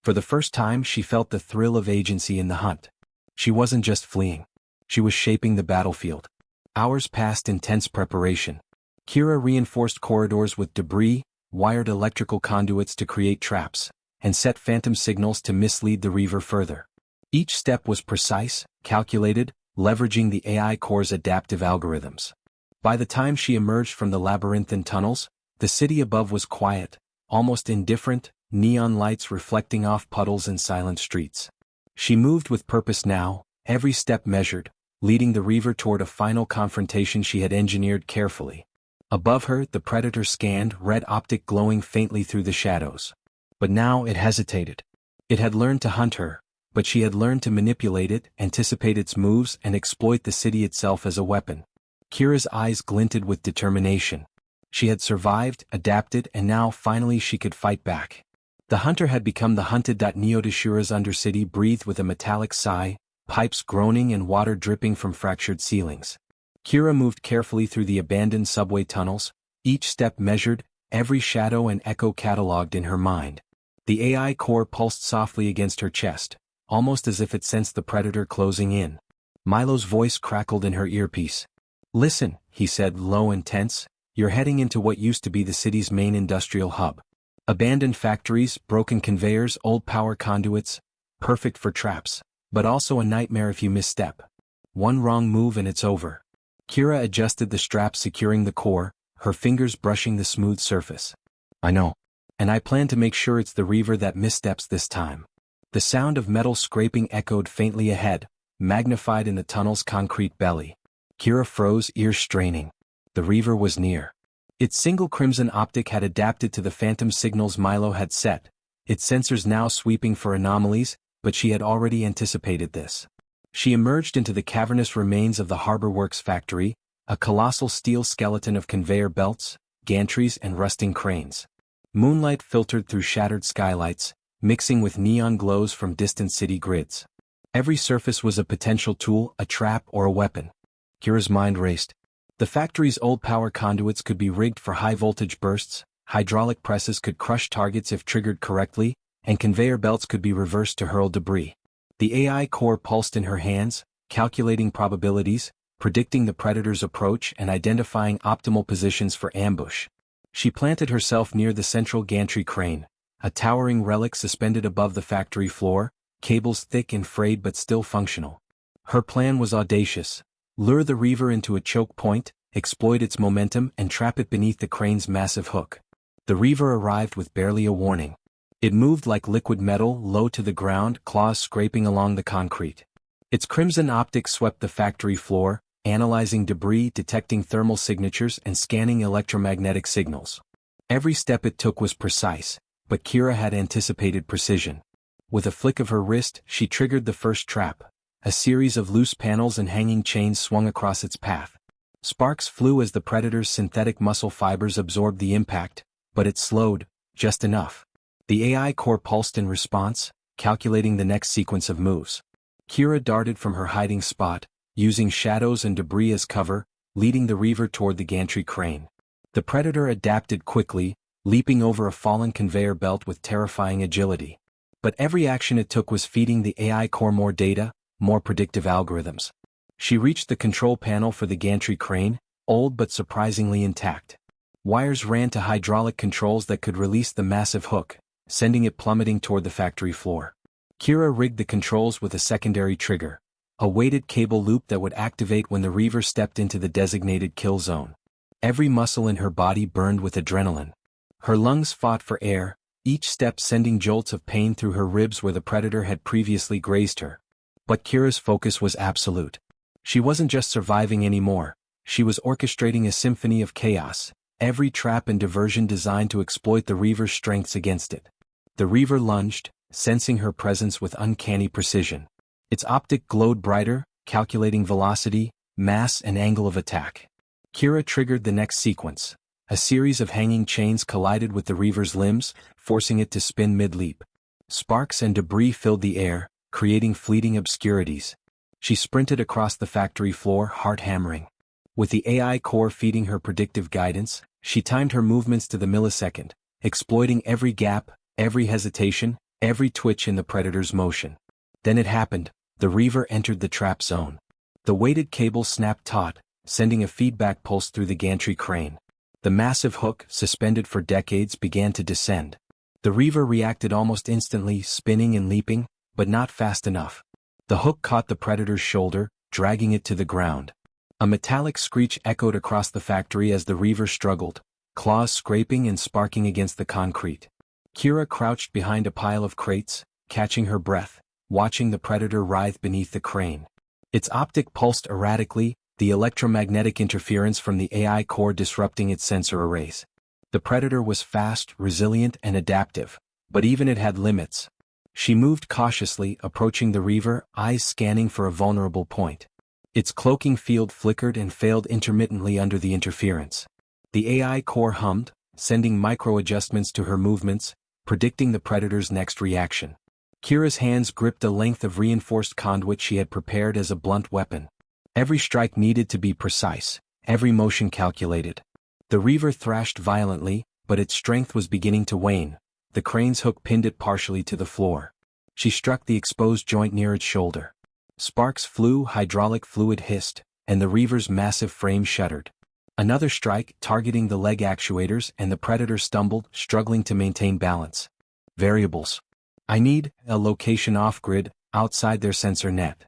For the first time, she felt the thrill of agency in the hunt. She wasn't just fleeing. She was shaping the battlefield. Hours passed in tense preparation. Kira reinforced corridors with debris, wired electrical conduits to create traps, and set phantom signals to mislead the Reaver further. Each step was precise, calculated, leveraging the AI core's adaptive algorithms. By the time she emerged from the labyrinthine tunnels, the city above was quiet, almost indifferent, neon lights reflecting off puddles and silent streets. She moved with purpose now, every step measured, leading the Reaver toward a final confrontation she had engineered carefully. Above her, the Predator scanned, red optic glowing faintly through the shadows. But now it hesitated. It had learned to hunt her, but she had learned to manipulate it, anticipate its moves, and exploit the city itself as a weapon. Kira's eyes glinted with determination. She had survived, adapted, and now finally she could fight back. The hunter had become the hunted. Neodashura's undercity breathed with a metallic sigh, pipes groaning and water dripping from fractured ceilings. Kira moved carefully through the abandoned subway tunnels, each step measured, every shadow and echo catalogued in her mind. The AI core pulsed softly against her chest, almost as if it sensed the Predator closing in. Milo's voice crackled in her earpiece. "Listen," he said, low and tense, "you're heading into what used to be the city's main industrial hub. Abandoned factories, broken conveyors, old power conduits, perfect for traps. but also a nightmare if you misstep. One wrong move and it's over. Kira adjusted the strap securing the core, her fingers brushing the smooth surface. I know. And I plan to make sure it's the Reaver that missteps this time. The sound of metal scraping echoed faintly ahead, magnified in the tunnel's concrete belly. Kira froze, ears straining. The Reaver was near. Its single crimson optic had adapted to the phantom signals Milo had set, its sensors now sweeping for anomalies, but she had already anticipated this. She emerged into the cavernous remains of the Harbor Works factory, a colossal steel skeleton of conveyor belts, gantries and rusting cranes. Moonlight filtered through shattered skylights, mixing with neon glows from distant city grids. Every surface was a potential tool, a trap or a weapon. Kira's mind raced. The factory's old power conduits could be rigged for high-voltage bursts, hydraulic presses could crush targets if triggered correctly, and conveyor belts could be reversed to hurl debris. The AI core pulsed in her hands, calculating probabilities, predicting the predator's approach and identifying optimal positions for ambush. She planted herself near the central gantry crane, a towering relic suspended above the factory floor, cables thick and frayed but still functional. Her plan was audacious. Lure the Reaver into a choke point, exploit its momentum and trap it beneath the crane's massive hook. The Reaver arrived with barely a warning. It moved like liquid metal, low to the ground, claws scraping along the concrete. Its crimson optics swept the factory floor, analyzing debris, detecting thermal signatures and scanning electromagnetic signals. Every step it took was precise, but Kira had anticipated precision. With a flick of her wrist, she triggered the first trap. A series of loose panels and hanging chains swung across its path. Sparks flew as the predator's synthetic muscle fibers absorbed the impact, but it slowed, just enough. The AI core pulsed in response, calculating the next sequence of moves. Kira darted from her hiding spot, using shadows and debris as cover, leading the Reaver toward the gantry crane. The predator adapted quickly, leaping over a fallen conveyor belt with terrifying agility. But every action it took was feeding the AI core more data, more predictive algorithms. She reached the control panel for the gantry crane, old but surprisingly intact. Wires ran to hydraulic controls that could release the massive hook, sending it plummeting toward the factory floor. Kira rigged the controls with a secondary trigger, a weighted cable loop that would activate when the Reaver stepped into the designated kill zone. Every muscle in her body burned with adrenaline. Her lungs fought for air, each step sending jolts of pain through her ribs where the predator had previously grazed her. But Kira's focus was absolute. She wasn't just surviving anymore, she was orchestrating a symphony of chaos, every trap and diversion designed to exploit the Reaver's strengths against it. The Reaver lunged, sensing her presence with uncanny precision. Its optic glowed brighter, calculating velocity, mass and angle of attack. Kira triggered the next sequence. A series of hanging chains collided with the Reaver's limbs, forcing it to spin mid-leap. Sparks and debris filled the air, creating fleeting obscurities. She sprinted across the factory floor, heart hammering. With the AI core feeding her predictive guidance, she timed her movements to the millisecond, exploiting every gap, every hesitation, every twitch in the predator's motion. Then it happened. The Reaver entered the trap zone. The weighted cable snapped taut, sending a feedback pulse through the gantry crane. The massive hook, suspended for decades, began to descend. The Reaver reacted almost instantly, spinning and leaping, but not fast enough. The hook caught the predator's shoulder, dragging it to the ground. A metallic screech echoed across the factory as the Reaver struggled, claws scraping and sparking against the concrete. Kira crouched behind a pile of crates, catching her breath, watching the predator writhe beneath the crane. Its optic pulsed erratically, the electromagnetic interference from the AI core disrupting its sensor arrays. The predator was fast, resilient and adaptive, but even it had limits. She moved cautiously, approaching the Reaver, eyes scanning for a vulnerable point. Its cloaking field flickered and failed intermittently under the interference. The AI core hummed, sending micro-adjustments to her movements, predicting the predator's next reaction. Kira's hands gripped a length of reinforced conduit she had prepared as a blunt weapon. Every strike needed to be precise, every motion calculated. The Reaver thrashed violently, but its strength was beginning to wane. The crane's hook pinned it partially to the floor. She struck the exposed joint near its shoulder. Sparks flew, hydraulic fluid hissed, and the Reaver's massive frame shuddered. Another strike, targeting the leg actuators, and the predator stumbled, struggling to maintain balance. Variables. I need a location off-grid, outside their sensor net.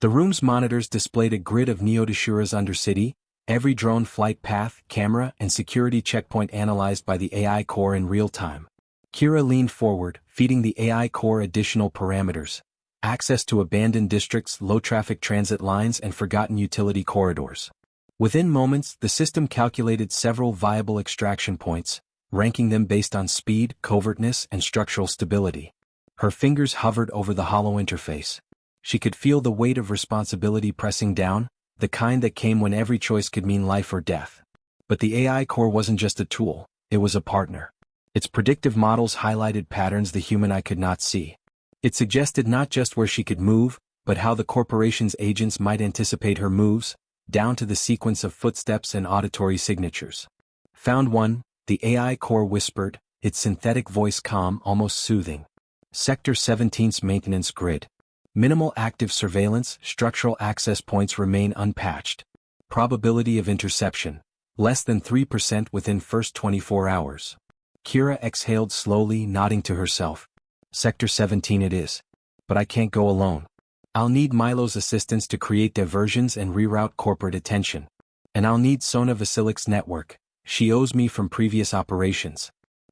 The room's monitors displayed a grid of Neodashura's undercity, every drone flight path, camera, and security checkpoint analyzed by the AI core in real time. Kira leaned forward, feeding the AI core additional parameters: access to abandoned districts, low-traffic transit lines, and forgotten utility corridors. Within moments, the system calculated several viable extraction points, ranking them based on speed, covertness, and structural stability. Her fingers hovered over the hollow interface. She could feel the weight of responsibility pressing down, the kind that came when every choice could mean life or death. But the AI core wasn't just a tool, it was a partner. Its predictive models highlighted patterns the human eye could not see. It suggested not just where she could move, but how the corporation's agents might anticipate her moves, down to the sequence of footsteps and auditory signatures. Found one, the AI core whispered, its synthetic voice calm, almost soothing. Sector 17's maintenance grid. Minimal active surveillance, structural access points remain unpatched. Probability of interception: less than 3% within first 24 hours. Kira exhaled slowly, nodding to herself. Sector 17 it is. But I can't go alone. I'll need Milo's assistance to create diversions and reroute corporate attention. And I'll need Sona Vasilik's network. She owes me from previous operations.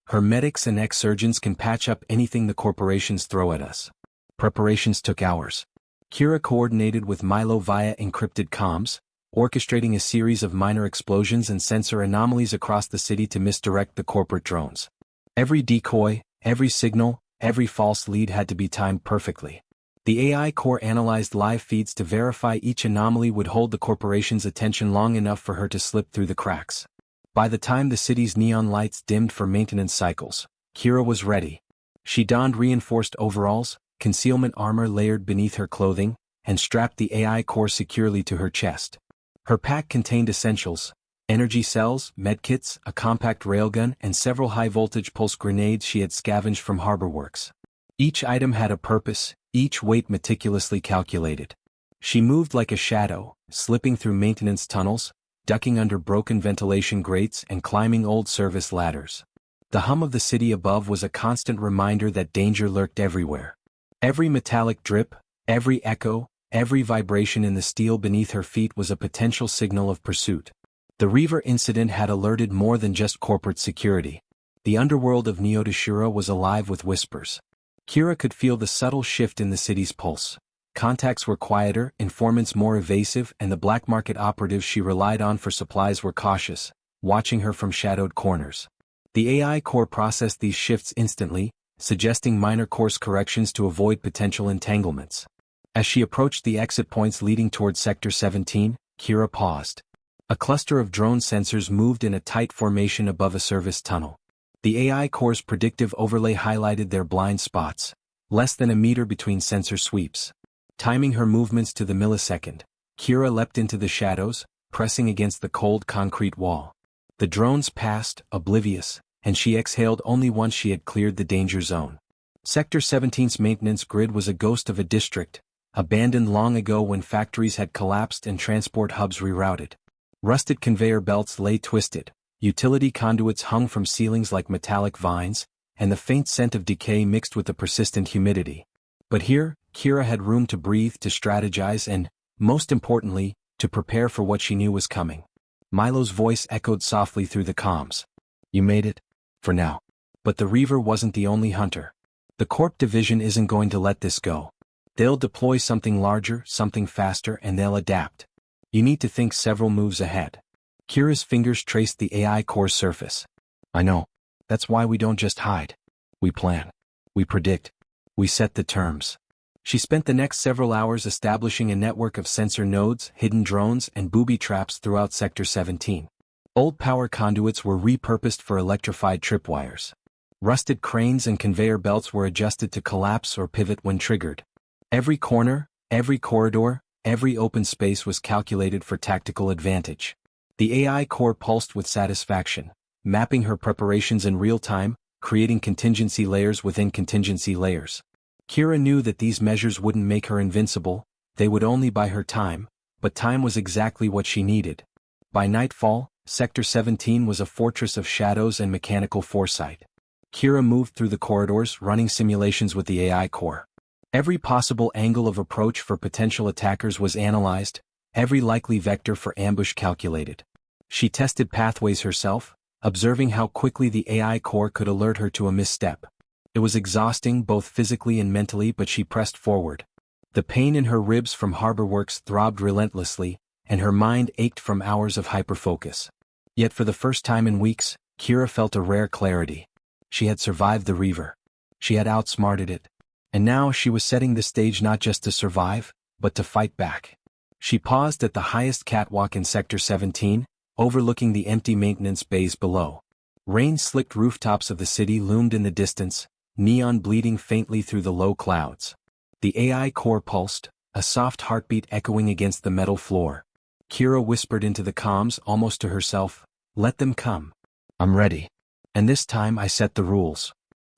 Her medics and ex-surgeons can patch up anything the corporations throw at us. Preparations took hours. Kira coordinated with Milo via encrypted comms, orchestrating a series of minor explosions and sensor anomalies across the city to misdirect the corporate drones. Every decoy, every signal, every false lead had to be timed perfectly. The AI core analyzed live feeds to verify each anomaly would hold the corporation's attention long enough for her to slip through the cracks. By the time the city's neon lights dimmed for maintenance cycles, Kira was ready. She donned reinforced overalls, concealment armor layered beneath her clothing, and strapped the AI core securely to her chest. Her pack contained essentials: energy cells, medkits, a compact railgun, and several high-voltage pulse grenades she had scavenged from harbor works. Each item had a purpose, each weight meticulously calculated. She moved like a shadow, slipping through maintenance tunnels, ducking under broken ventilation grates, and climbing old service ladders. The hum of the city above was a constant reminder that danger lurked everywhere. Every metallic drip, every echo, every vibration in the steel beneath her feet was a potential signal of pursuit. The Reaver incident had alerted more than just corporate security. The underworld of Neodashura was alive with whispers. Kira could feel the subtle shift in the city's pulse. Contacts were quieter, informants more evasive, and the black market operatives she relied on for supplies were cautious, watching her from shadowed corners. The AI core processed these shifts instantly, suggesting minor course corrections to avoid potential entanglements. As she approached the exit points leading towards Sector 17, Kira paused. A cluster of drone sensors moved in a tight formation above a service tunnel. The AI core's predictive overlay highlighted their blind spots, less than a meter between sensor sweeps. Timing her movements to the millisecond, Kira leapt into the shadows, pressing against the cold concrete wall. The drones passed, oblivious, and she exhaled only once she had cleared the danger zone. Sector 17's maintenance grid was a ghost of a district, abandoned long ago when factories had collapsed and transport hubs rerouted. Rusted conveyor belts lay twisted, utility conduits hung from ceilings like metallic vines, and the faint scent of decay mixed with the persistent humidity. But here, Kira had room to breathe, to strategize, and, most importantly, to prepare for what she knew was coming. Milo's voice echoed softly through the comms. "You made it. For now." But the Reaver wasn't the only hunter. The Corp division isn't going to let this go. They'll deploy something larger, something faster, and they'll adapt. You need to think several moves ahead. Kira's fingers traced the AI core's surface. "I know. That's why we don't just hide. We plan. We predict. We set the terms." She spent the next several hours establishing a network of sensor nodes, hidden drones, and booby traps throughout Sector 17. Old power conduits were repurposed for electrified tripwires. Rusted cranes and conveyor belts were adjusted to collapse or pivot when triggered. Every corner, every corridor, every open space was calculated for tactical advantage. The AI core pulsed with satisfaction, mapping her preparations in real time, creating contingency layers within contingency layers. Kira knew that these measures wouldn't make her invincible, they would only buy her time, but time was exactly what she needed. By nightfall, Sector 17 was a fortress of shadows and mechanical foresight. Kira moved through the corridors, running simulations with the AI core. Every possible angle of approach for potential attackers was analyzed, every likely vector for ambush calculated. She tested pathways herself, observing how quickly the AI core could alert her to a misstep. It was exhausting both physically and mentally, but she pressed forward. The pain in her ribs from harbor works throbbed relentlessly, and her mind ached from hours of hyperfocus. Yet for the first time in weeks, Kira felt a rare clarity. She had survived the Reaver. She had outsmarted it. And now she was setting the stage not just to survive, but to fight back. She paused at the highest catwalk in Sector 17, overlooking the empty maintenance bays below. Rain-slicked rooftops of the city loomed in the distance, neon bleeding faintly through the low clouds. The AI core pulsed, a soft heartbeat echoing against the metal floor. Kira whispered into the comms almost to herself, "Let them come. I'm ready. And this time I set the rules."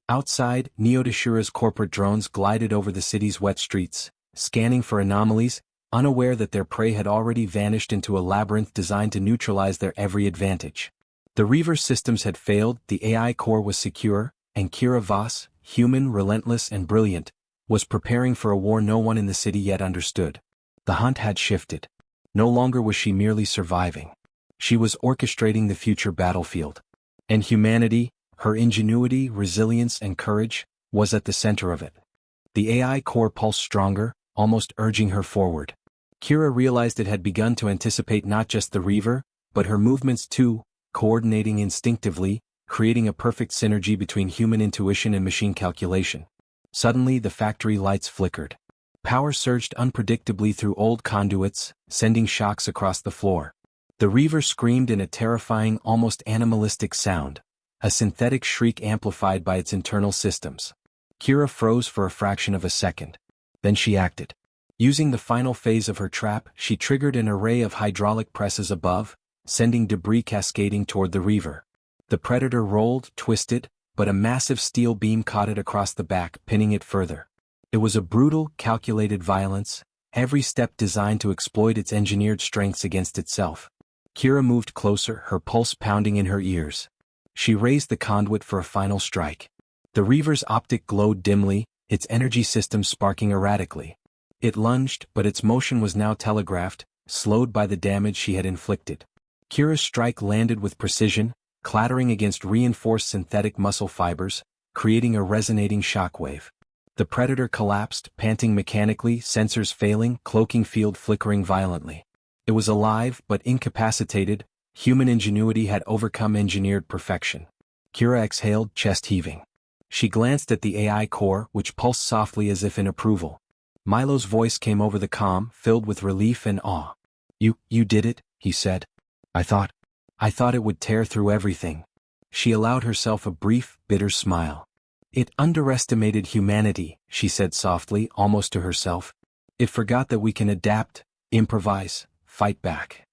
Outside, Neodashura's corporate drones glided over the city's wet streets, scanning for anomalies, unaware that their prey had already vanished into a labyrinth designed to neutralize their every advantage. The Reaver systems had failed, the AI core was secure, and Kira Voss, human, relentless, and brilliant, was preparing for a war no one in the city yet understood. The hunt had shifted. No longer was she merely surviving. She was orchestrating the future battlefield. And humanity, her ingenuity, resilience, and courage, was at the center of it. The AI core pulsed stronger, almost urging her forward. Kira realized it had begun to anticipate not just the Reaver, but her movements too, coordinating instinctively, creating a perfect synergy between human intuition and machine calculation. Suddenly the factory lights flickered. Power surged unpredictably through old conduits, sending shocks across the floor. The Reaver screamed in a terrifying, almost animalistic sound, a synthetic shriek amplified by its internal systems. Kira froze for a fraction of a second. Then she acted. Using the final phase of her trap, she triggered an array of hydraulic presses above, sending debris cascading toward the Reaver. The Predator rolled, twisted, but a massive steel beam caught it across the back, pinning it further. It was a brutal, calculated violence, every step designed to exploit its engineered strengths against itself. Kira moved closer, her pulse pounding in her ears. She raised the conduit for a final strike. The Reaver's optic glowed dimly, its energy system sparking erratically. It lunged, but its motion was now telegraphed, slowed by the damage she had inflicted. Kira's strike landed with precision, clattering against reinforced synthetic muscle fibers, creating a resonating shockwave. The Predator collapsed, panting mechanically, sensors failing, cloaking field flickering violently. It was alive but incapacitated. Human ingenuity had overcome engineered perfection. Kira exhaled, chest heaving. She glanced at the AI core, which pulsed softly as if in approval. Milo's voice came over the comm, filled with relief and awe. You did it," he said. I thought it would tear through everything." She allowed herself a brief, bitter smile. "It underestimated humanity," she said softly, almost to herself. "It forgot that we can adapt, improvise, fight back."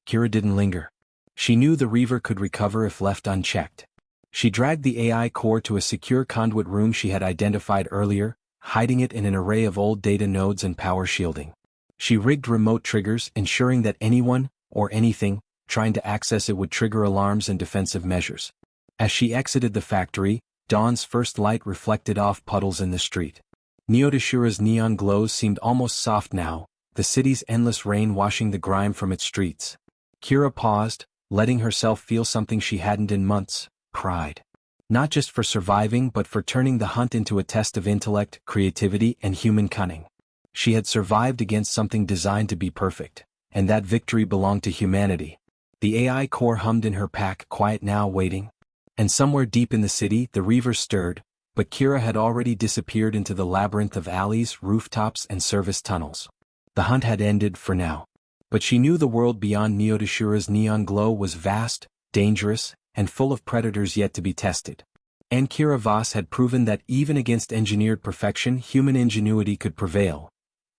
Kira didn't linger. She knew the Reaver could recover if left unchecked. She dragged the AI core to a secure conduit room she had identified earlier, hiding it in an array of old data nodes and power shielding. She rigged remote triggers, ensuring that anyone, or anything, trying to access it would trigger alarms and defensive measures. As she exited the factory, dawn's first light reflected off puddles in the street. Neodashura's neon glows seemed almost soft now, the city's endless rain washing the grime from its streets. Kira paused, letting herself feel something she hadn't in months: pride. Not just for surviving but for turning the hunt into a test of intellect, creativity, and human cunning. She had survived against something designed to be perfect, and that victory belonged to humanity. The AI core hummed in her pack, quiet now, waiting. And somewhere deep in the city, the Reaver stirred, but Kira had already disappeared into the labyrinth of alleys, rooftops, and service tunnels. The hunt had ended for now. But she knew the world beyond Neodashura's neon glow was vast, dangerous, and full of predators yet to be tested. And Kira Voss had proven that even against engineered perfection, human ingenuity could prevail.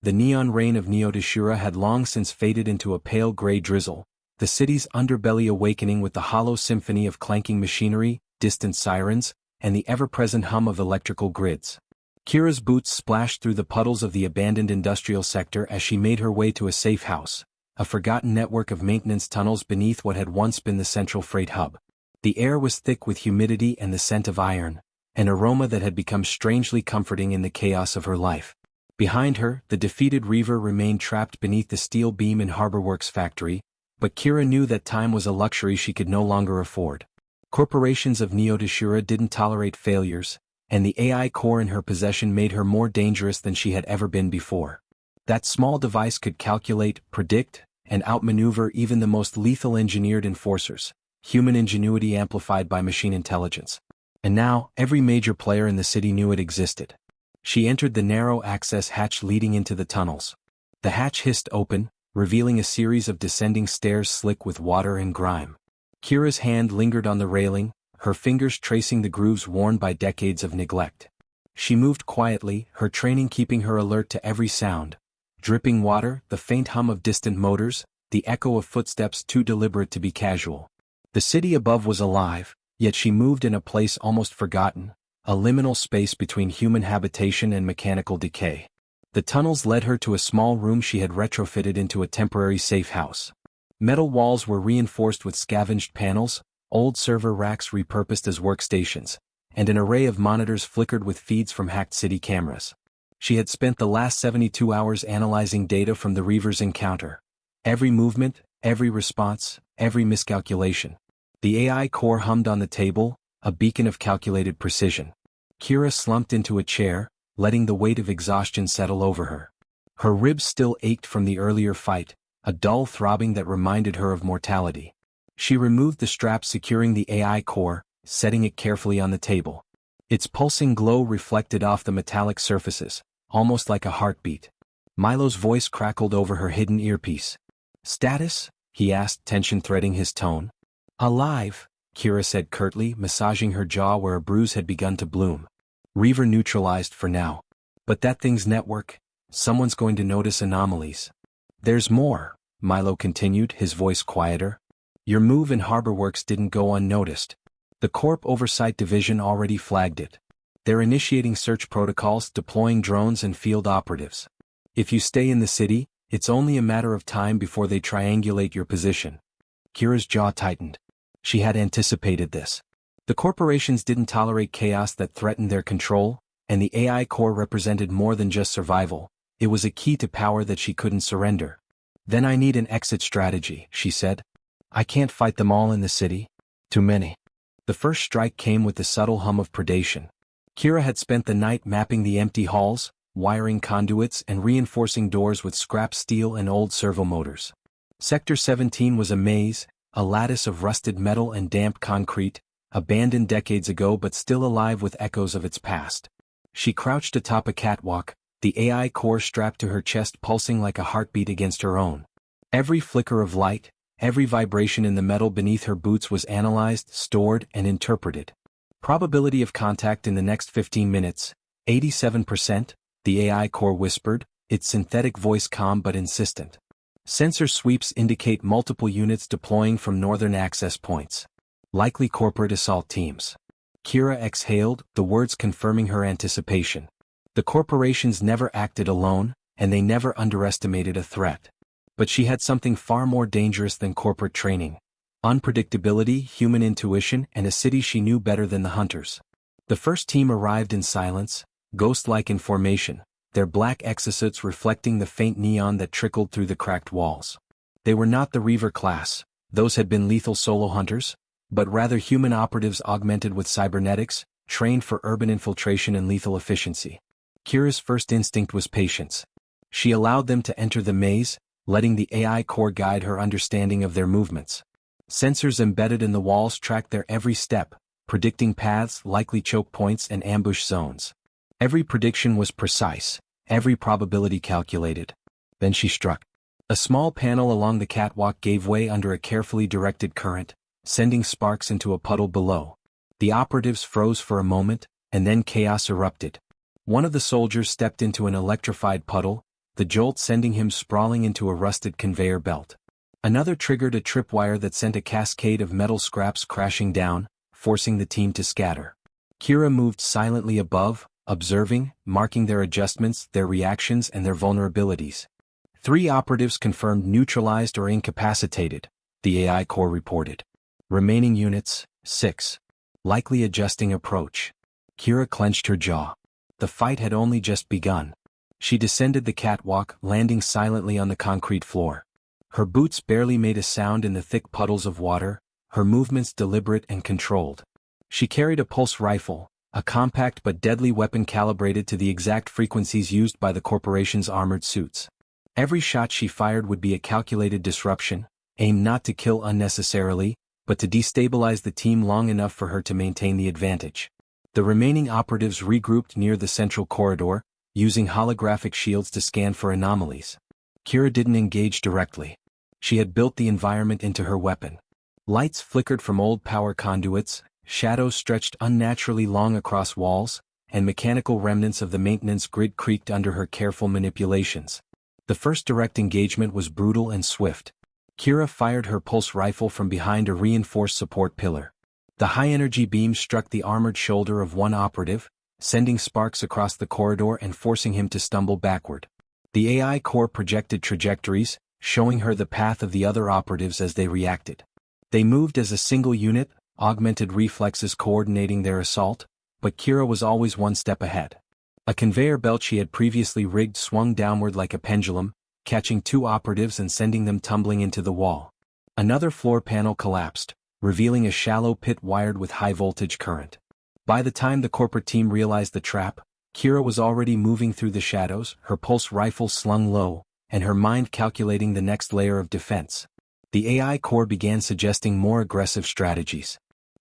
The neon rain of Neodashura had long since faded into a pale gray drizzle, the city's underbelly awakening with the hollow symphony of clanking machinery, distant sirens, and the ever-present hum of electrical grids. Kira's boots splashed through the puddles of the abandoned industrial sector as she made her way to a safe house, a forgotten network of maintenance tunnels beneath what had once been the central freight hub. The air was thick with humidity and the scent of iron, an aroma that had become strangely comforting in the chaos of her life. Behind her, the defeated Reaver remained trapped beneath the steel beam in HarborWorks factory, but Kira knew that time was a luxury she could no longer afford. Corporations of Neo-Dashura didn't tolerate failures, and the AI core in her possession made her more dangerous than she had ever been before. That small device could calculate, predict, and outmaneuver even the most lethal engineered enforcers, human ingenuity amplified by machine intelligence. And now, every major player in the city knew it existed. She entered the narrow access hatch leading into the tunnels. The hatch hissed open, revealing a series of descending stairs slick with water and grime. Kira's hand lingered on the railing, her fingers tracing the grooves worn by decades of neglect. She moved quietly, her training keeping her alert to every sound. Dripping water, the faint hum of distant motors, the echo of footsteps too deliberate to be casual. The city above was alive, yet she moved in a place almost forgotten, a liminal space between human habitation and mechanical decay. The tunnels led her to a small room she had retrofitted into a temporary safe house. Metal walls were reinforced with scavenged panels, old server racks repurposed as workstations, and an array of monitors flickered with feeds from hacked city cameras. She had spent the last 72 hours analyzing data from the Reaver's encounter. Every movement, every response, every miscalculation. The AI core hummed on the table, a beacon of calculated precision. Kira slumped into a chair, letting the weight of exhaustion settle over her. Her ribs still ached from the earlier fight, a dull throbbing that reminded her of mortality. She removed the strap securing the AI core, setting it carefully on the table. Its pulsing glow reflected off the metallic surfaces, almost like a heartbeat. Milo's voice crackled over her hidden earpiece. "Status?" he asked, tension threading his tone. "Alive," Kira said curtly, massaging her jaw where a bruise had begun to bloom. "Reaver neutralized for now. But that thing's network, someone's going to notice anomalies." "There's more," Milo continued, his voice quieter. "Your move in HarborWorks didn't go unnoticed. The Corp Oversight Division already flagged it. They're initiating search protocols, deploying drones and field operatives. If you stay in the city, it's only a matter of time before they triangulate your position." Kira's jaw tightened. She had anticipated this. The corporations didn't tolerate chaos that threatened their control, and the AI core represented more than just survival. It was a key to power that she couldn't surrender. "Then I need an exit strategy," she said. "I can't fight them all in the city. Too many." The first strike came with the subtle hum of predation. Kira had spent the night mapping the empty halls, wiring conduits and reinforcing doors with scrap steel and old servo motors. Sector 17 was a maze, a lattice of rusted metal and damp concrete, abandoned decades ago but still alive with echoes of its past. She crouched atop a catwalk, the AI core strapped to her chest pulsing like a heartbeat against her own. Every flicker of light, every vibration in the metal beneath her boots was analyzed, stored, and interpreted. "Probability of contact in the next 15 minutes, 87%, the AI core whispered, its synthetic voice calm but insistent. Sensor sweeps indicate multiple units deploying from northern access points. Likely corporate assault teams. Kira exhaled, the words confirming her anticipation. The corporations never acted alone, and they never underestimated a threat. But she had something far more dangerous than corporate training. Unpredictability, human intuition, and a city she knew better than the hunters. The first team arrived in silence, ghost-like in formation, their black exosuits reflecting the faint neon that trickled through the cracked walls. They were not the Reaver class, those had been lethal solo hunters, but rather human operatives augmented with cybernetics, trained for urban infiltration and lethal efficiency. Kira's first instinct was patience. She allowed them to enter the maze, letting the AI core guide her understanding of their movements. Sensors embedded in the walls tracked their every step, predicting paths, likely choke points, and ambush zones. Every prediction was precise, every probability calculated. Then she struck. A small panel along the catwalk gave way under a carefully directed current, sending sparks into a puddle below. The operatives froze for a moment, and then chaos erupted. One of the soldiers stepped into an electrified puddle, the jolt sending him sprawling into a rusted conveyor belt. Another triggered a tripwire that sent a cascade of metal scraps crashing down, forcing the team to scatter. Kira moved silently above, observing, marking their adjustments, their reactions, and their vulnerabilities. 3 operatives confirmed neutralized or incapacitated, the AI core reported. Remaining units, 6. Likely adjusting approach. Kira clenched her jaw. The fight had only just begun. She descended the catwalk, landing silently on the concrete floor. Her boots barely made a sound in the thick puddles of water, her movements deliberate and controlled. She carried a pulse rifle, a compact but deadly weapon calibrated to the exact frequencies used by the corporation's armored suits. Every shot she fired would be a calculated disruption, aimed not to kill unnecessarily, but to destabilize the team long enough for her to maintain the advantage. The remaining operatives regrouped near the central corridor, using holographic shields to scan for anomalies. Kira didn't engage directly. She had built the environment into her weapon. Lights flickered from old power conduits, shadows stretched unnaturally long across walls, and mechanical remnants of the maintenance grid creaked under her careful manipulations. The first direct engagement was brutal and swift. Kira fired her pulse rifle from behind a reinforced support pillar. The high-energy beam struck the armored shoulder of one operative, sending sparks across the corridor and forcing him to stumble backward. The AI core projected trajectories, showing her the path of the other operatives as they reacted. They moved as a single unit, augmented reflexes coordinating their assault, but Kira was always one step ahead. A conveyor belt she had previously rigged swung downward like a pendulum, catching two operatives and sending them tumbling into the wall. Another floor panel collapsed, revealing a shallow pit wired with high-voltage current. By the time the corporate team realized the trap, Kira was already moving through the shadows, her pulse rifle slung low, and her mind calculating the next layer of defense. The AI core began suggesting more aggressive strategies.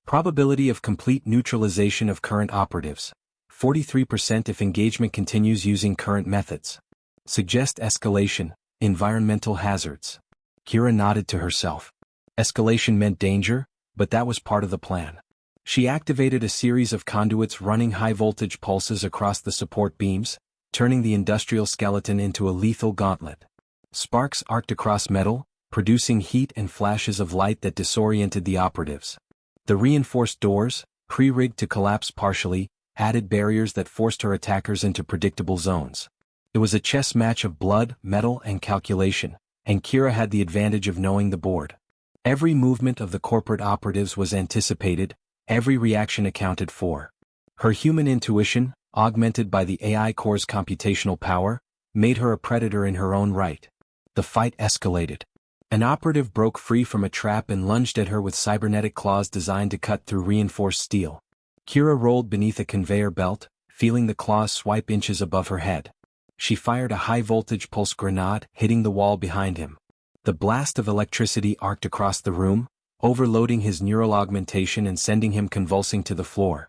Probability of complete neutralization of current operatives. 43% if engagement continues using current methods. Suggest escalation, environmental hazards. Kira nodded to herself. Escalation meant danger, but that was part of the plan. She activated a series of conduits running high-voltage pulses across the support beams, turning the industrial skeleton into a lethal gauntlet. Sparks arced across metal, producing heat and flashes of light that disoriented the operatives. The reinforced doors, pre-rigged to collapse partially, added barriers that forced her attackers into predictable zones. It was a chess match of blood, metal, and calculation, and Kira had the advantage of knowing the board. Every movement of the corporate operatives was anticipated, every reaction accounted for. Her human intuition, augmented by the AI core's computational power, made her a predator in her own right. The fight escalated. An operative broke free from a trap and lunged at her with cybernetic claws designed to cut through reinforced steel. Kira rolled beneath a conveyor belt, feeling the claws swipe inches above her head. She fired a high-voltage pulse grenade, hitting the wall behind him. The blast of electricity arced across the room, overloading his neural augmentation and sending him convulsing to the floor.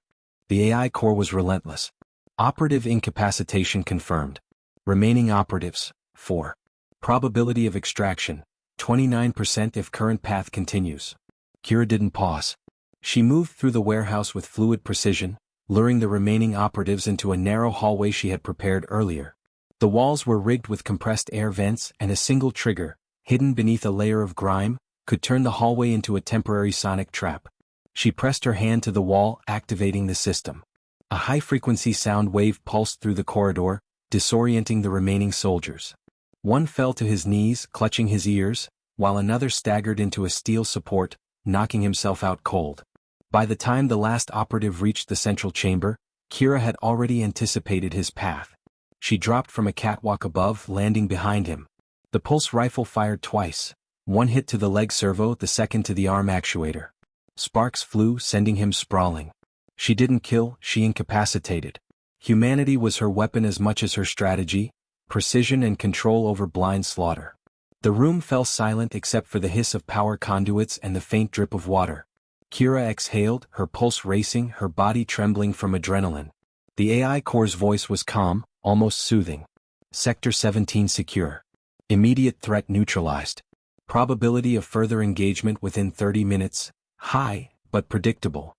The AI core was relentless. Operative incapacitation confirmed. Remaining operatives, 4. Probability of extraction, 29% if current path continues. Kira didn't pause. She moved through the warehouse with fluid precision, luring the remaining operatives into a narrow hallway she had prepared earlier. The walls were rigged with compressed air vents, and a single trigger, hidden beneath a layer of grime, could turn the hallway into a temporary sonic trap. She pressed her hand to the wall, activating the system. A high-frequency sound wave pulsed through the corridor, disorienting the remaining soldiers. One fell to his knees, clutching his ears, while another staggered into a steel support, knocking himself out cold. By the time the last operative reached the central chamber, Kira had already anticipated his path. She dropped from a catwalk above, landing behind him. The pulse rifle fired twice, one hit to the leg servo, the second to the arm actuator. Sparks flew, sending him sprawling. She didn't kill, she incapacitated. Humanity was her weapon as much as her strategy, precision and control over blind slaughter. The room fell silent except for the hiss of power conduits and the faint drip of water. Kira exhaled, her pulse racing, her body trembling from adrenaline. The AI core's voice was calm, almost soothing. Sector 17 secure. Immediate threat neutralized. Probability of further engagement within 30 minutes, high, but predictable.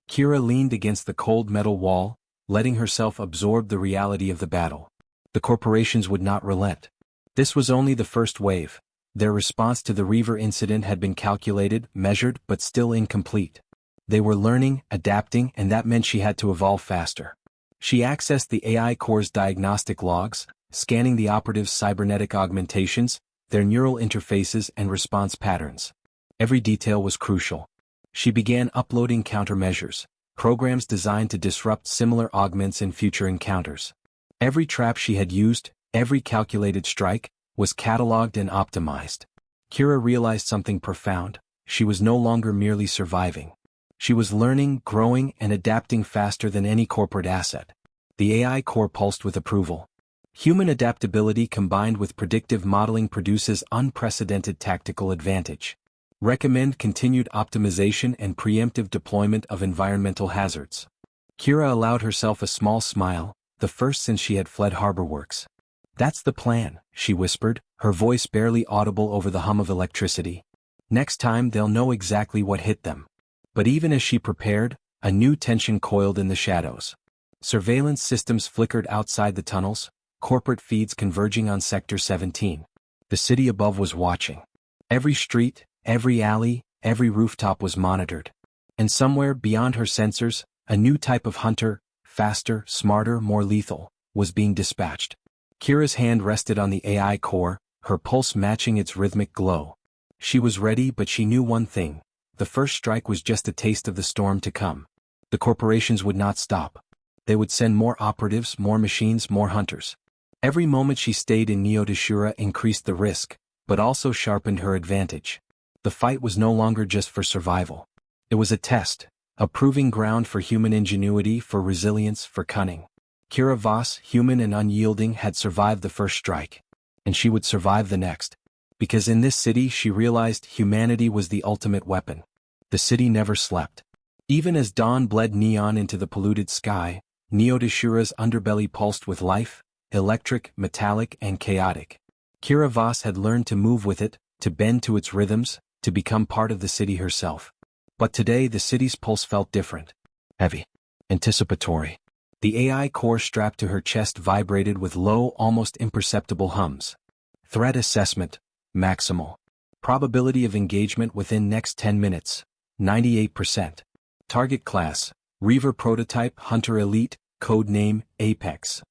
Kira leaned against the cold metal wall, letting herself absorb the reality of the battle. The corporations would not relent. This was only the first wave. Their response to the Reaver incident had been calculated, measured, but still incomplete. They were learning, adapting, and that meant she had to evolve faster. She accessed the AI core's diagnostic logs, scanning the operatives' cybernetic augmentations, their neural interfaces and response patterns. Every detail was crucial. She began uploading countermeasures, programs designed to disrupt similar augments in future encounters. Every trap she had used, Every calculated strike was catalogued and optimized. Kira realized something profound. She was no longer merely surviving. She was learning, growing, and adapting faster than any corporate asset. The AI core pulsed with approval. Human adaptability combined with predictive modeling produces unprecedented tactical advantage. Recommend continued optimization and preemptive deployment of environmental hazards. Kira allowed herself a small smile, the first since she had fled Harborworks. That's the plan, she whispered, her voice barely audible over the hum of electricity. Next time they'll know exactly what hit them. But even as she prepared, a new tension coiled in the shadows. Surveillance systems flickered outside the tunnels, corporate feeds converging on Sector 17. The city above was watching. Every street, every alley, every rooftop was monitored. And somewhere beyond her sensors, a new type of hunter, faster, smarter, more lethal, was being dispatched. Kira's hand rested on the AI core, her pulse matching its rhythmic glow. She was ready, but she knew one thing. The first strike was just a taste of the storm to come. The corporations would not stop. They would send more operatives, more machines, more hunters. Every moment she stayed in Neo Dashura increased the risk, but also sharpened her advantage. The fight was no longer just for survival. It was a test, a proving ground for human ingenuity, for resilience, for cunning. Kira Voss, human and unyielding, had survived the first strike. And she would survive the next. Because in this city she realized humanity was the ultimate weapon. The city never slept. Even as dawn bled neon into the polluted sky, Neo Dashura's underbelly pulsed with life, electric, metallic, and chaotic. Kira Voss had learned to move with it, to bend to its rhythms, to become part of the city herself. But today the city's pulse felt different. Heavy. Anticipatory. The AI core strapped to her chest vibrated with low, almost imperceptible hums. Threat assessment, maximal. Probability of engagement within next 10 minutes, 98%. Target class, Reaver prototype, Hunter Elite, code name, Apex.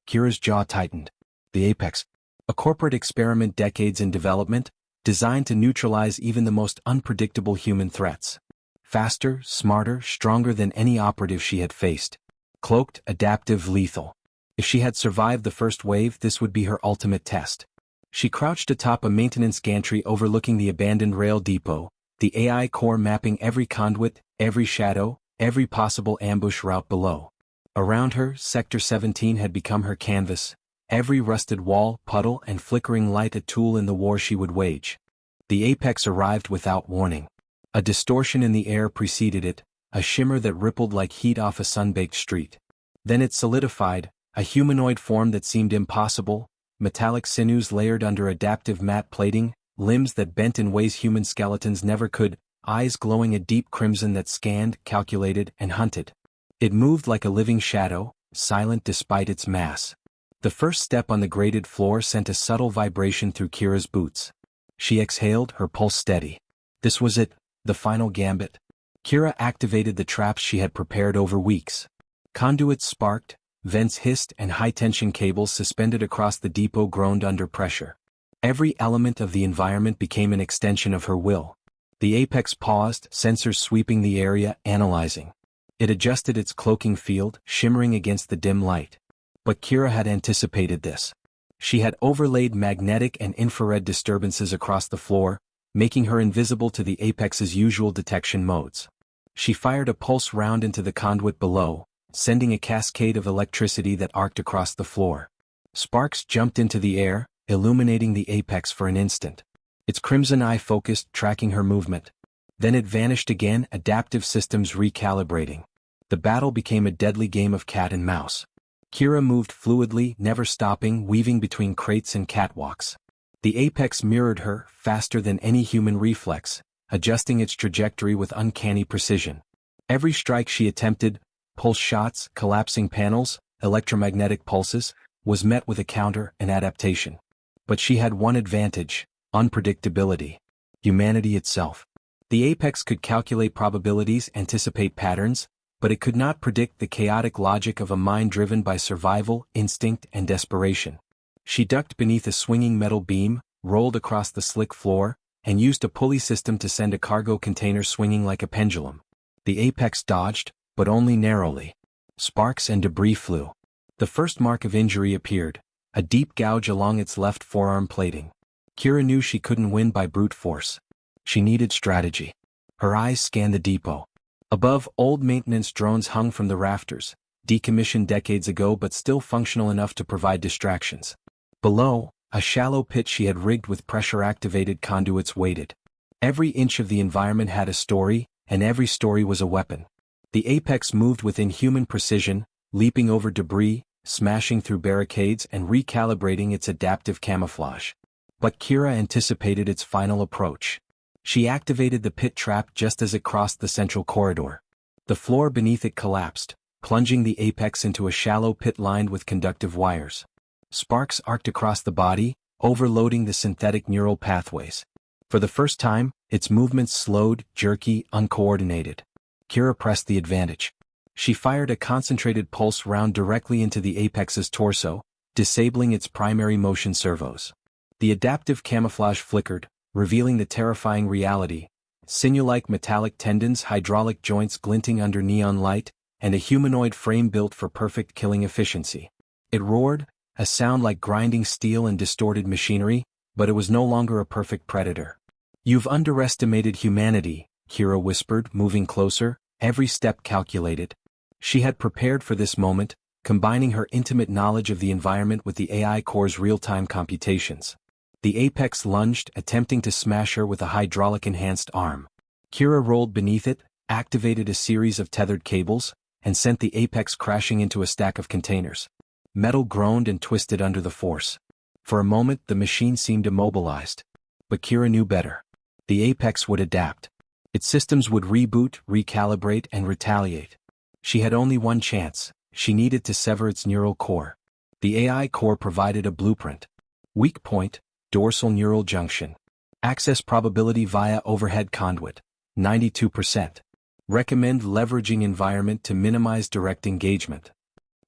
Kira's jaw tightened. The Apex. A corporate experiment decades in development, designed to neutralize even the most unpredictable human threats. Faster, smarter, stronger than any operative she had faced. Cloaked, adaptive, lethal. If she had survived the first wave, this would be her ultimate test. She crouched atop a maintenance gantry overlooking the abandoned rail depot, the AI core mapping every conduit, every shadow, every possible ambush route below. Around her, Sector 17 had become her canvas, every rusted wall, puddle, and flickering light a tool in the war she would wage. The Apex arrived without warning. A distortion in the air preceded it, a shimmer that rippled like heat off a sun-baked street. Then it solidified, a humanoid form that seemed impossible, metallic sinews layered under adaptive matte plating, limbs that bent in ways human skeletons never could, eyes glowing a deep crimson that scanned, calculated, and hunted. It moved like a living shadow, silent despite its mass. The first step on the grated floor sent a subtle vibration through Kira's boots. She exhaled, her pulse steady. This was it, the final gambit. Kira activated the traps she had prepared over weeks. Conduits sparked, vents hissed, and high-tension cables suspended across the depot groaned under pressure. Every element of the environment became an extension of her will. The Apex paused, sensors sweeping the area, analyzing. It adjusted its cloaking field, shimmering against the dim light. But Kira had anticipated this. She had overlaid magnetic and infrared disturbances across the floor, making her invisible to the Apex's usual detection modes. She fired a pulse round into the conduit below, sending a cascade of electricity that arced across the floor. Sparks jumped into the air, illuminating the Apex for an instant. Its crimson eye focused, tracking her movement. Then it vanished again, adaptive systems recalibrating. The battle became a deadly game of cat and mouse. Kira moved fluidly, never stopping, weaving between crates and catwalks. The Apex mirrored her, faster than any human reflex, adjusting its trajectory with uncanny precision. Every strike she attempted, pulse shots, collapsing panels, electromagnetic pulses, was met with a counter, an adaptation. But she had one advantage: unpredictability. Humanity itself. The Apex could calculate probabilities, anticipate patterns, but it could not predict the chaotic logic of a mind driven by survival, instinct, and desperation. She ducked beneath a swinging metal beam, rolled across the slick floor, and used a pulley system to send a cargo container swinging like a pendulum. The Apex dodged, but only narrowly. Sparks and debris flew. The first mark of injury appeared, a deep gouge along its left forearm plating. Kira knew she couldn't win by brute force. She needed strategy. Her eyes scanned the depot. Above, old maintenance drones hung from the rafters, decommissioned decades ago but still functional enough to provide distractions. Below, a shallow pit she had rigged with pressure-activated conduits waited. Every inch of the environment had a story, and every story was a weapon. The apex moved with inhuman precision, leaping over debris, smashing through barricades and recalibrating its adaptive camouflage. But Kira anticipated its final approach. She activated the pit trap just as it crossed the central corridor. The floor beneath it collapsed, plunging the apex into a shallow pit lined with conductive wires. Sparks arced across the body, overloading the synthetic neural pathways. For the first time, its movements slowed, jerky, uncoordinated. Kira pressed the advantage. She fired a concentrated pulse round directly into the apex's torso, disabling its primary motion servos. The adaptive camouflage flickered, revealing the terrifying reality: sinew-like metallic tendons, hydraulic joints glinting under neon light, and a humanoid frame built for perfect killing efficiency. It roared, a sound like grinding steel and distorted machinery, but it was no longer a perfect predator. "You've underestimated humanity," Kira whispered, moving closer, every step calculated. She had prepared for this moment, combining her intimate knowledge of the environment with the AI core's real-time computations. The apex lunged, attempting to smash her with a hydraulic-enhanced arm. Kira rolled beneath it, activated a series of tethered cables, and sent the apex crashing into a stack of containers. Metal groaned and twisted under the force. For a moment the machine seemed immobilized. But Kira knew better. The apex would adapt. Its systems would reboot, recalibrate, and retaliate. She had only one chance. She needed to sever its neural core. The AI core provided a blueprint. Weak point: dorsal neural junction. Access probability via overhead conduit: 92%. Recommend leveraging environment to minimize direct engagement.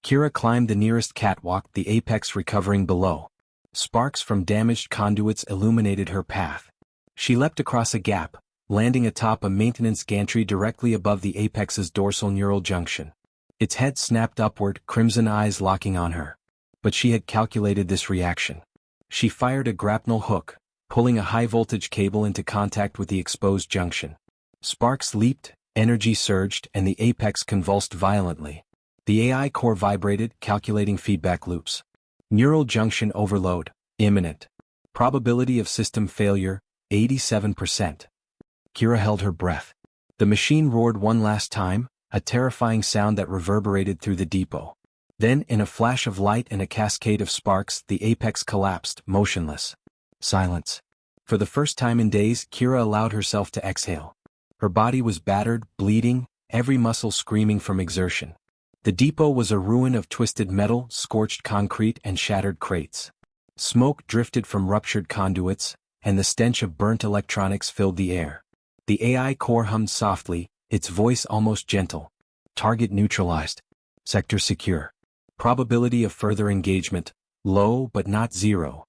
Kira climbed the nearest catwalk, the apex recovering below. Sparks from damaged conduits illuminated her path. She leapt across a gap, landing atop a maintenance gantry directly above the apex's dorsal neural junction. Its head snapped upward, crimson eyes locking on her. But she had calculated this reaction. She fired a grapnel hook, pulling a high-voltage cable into contact with the exposed junction. Sparks leaped, energy surged, and the apex convulsed violently. The AI core vibrated, calculating feedback loops. Neural junction overload: imminent. Probability of system failure: 87%. Kira held her breath. The machine roared one last time, a terrifying sound that reverberated through the depot. Then, in a flash of light and a cascade of sparks, the apex collapsed, motionless. Silence. For the first time in days, Kira allowed herself to exhale. Her body was battered, bleeding, every muscle screaming from exertion. The depot was a ruin of twisted metal, scorched concrete, and shattered crates. Smoke drifted from ruptured conduits, and the stench of burnt electronics filled the air. The AI core hummed softly, its voice almost gentle. Target neutralized. Sector secure. Probability of further engagement: low but not zero.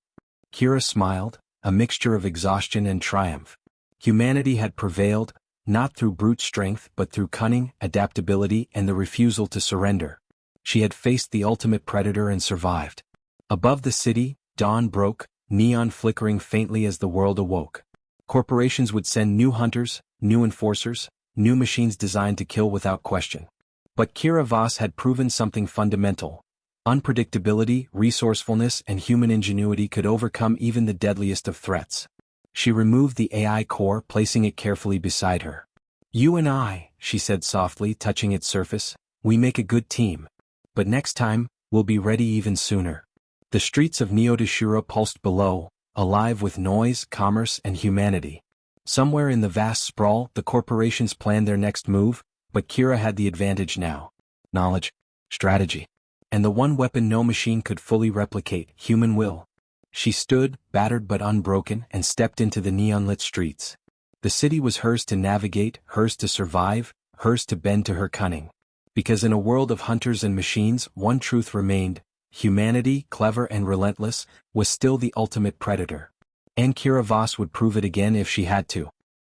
Kira smiled, a mixture of exhaustion and triumph. Humanity had prevailed, not through brute strength but through cunning, adaptability, and the refusal to surrender. She had faced the ultimate predator and survived. Above the city, dawn broke, neon flickering faintly as the world awoke. Corporations would send new hunters, new enforcers, new machines designed to kill without question. But Kira Voss had proven something fundamental. Unpredictability, resourcefulness, and human ingenuity could overcome even the deadliest of threats. She removed the AI core, placing it carefully beside her. "You and I," she said softly, touching its surface, "we make a good team. But next time, we'll be ready even sooner." The streets of Neo-Dashura pulsed below, alive with noise, commerce, and humanity. Somewhere in the vast sprawl, the corporations planned their next move, but Kira had the advantage now. Knowledge, strategy, and the one weapon no machine could fully replicate: human will. She stood, battered but unbroken, and stepped into the neon-lit streets. The city was hers to navigate, hers to survive, hers to bend to her cunning. Because in a world of hunters and machines, one truth remained: humanity, clever and relentless, was still the ultimate predator. And Kira Voss would prove it again if she had to.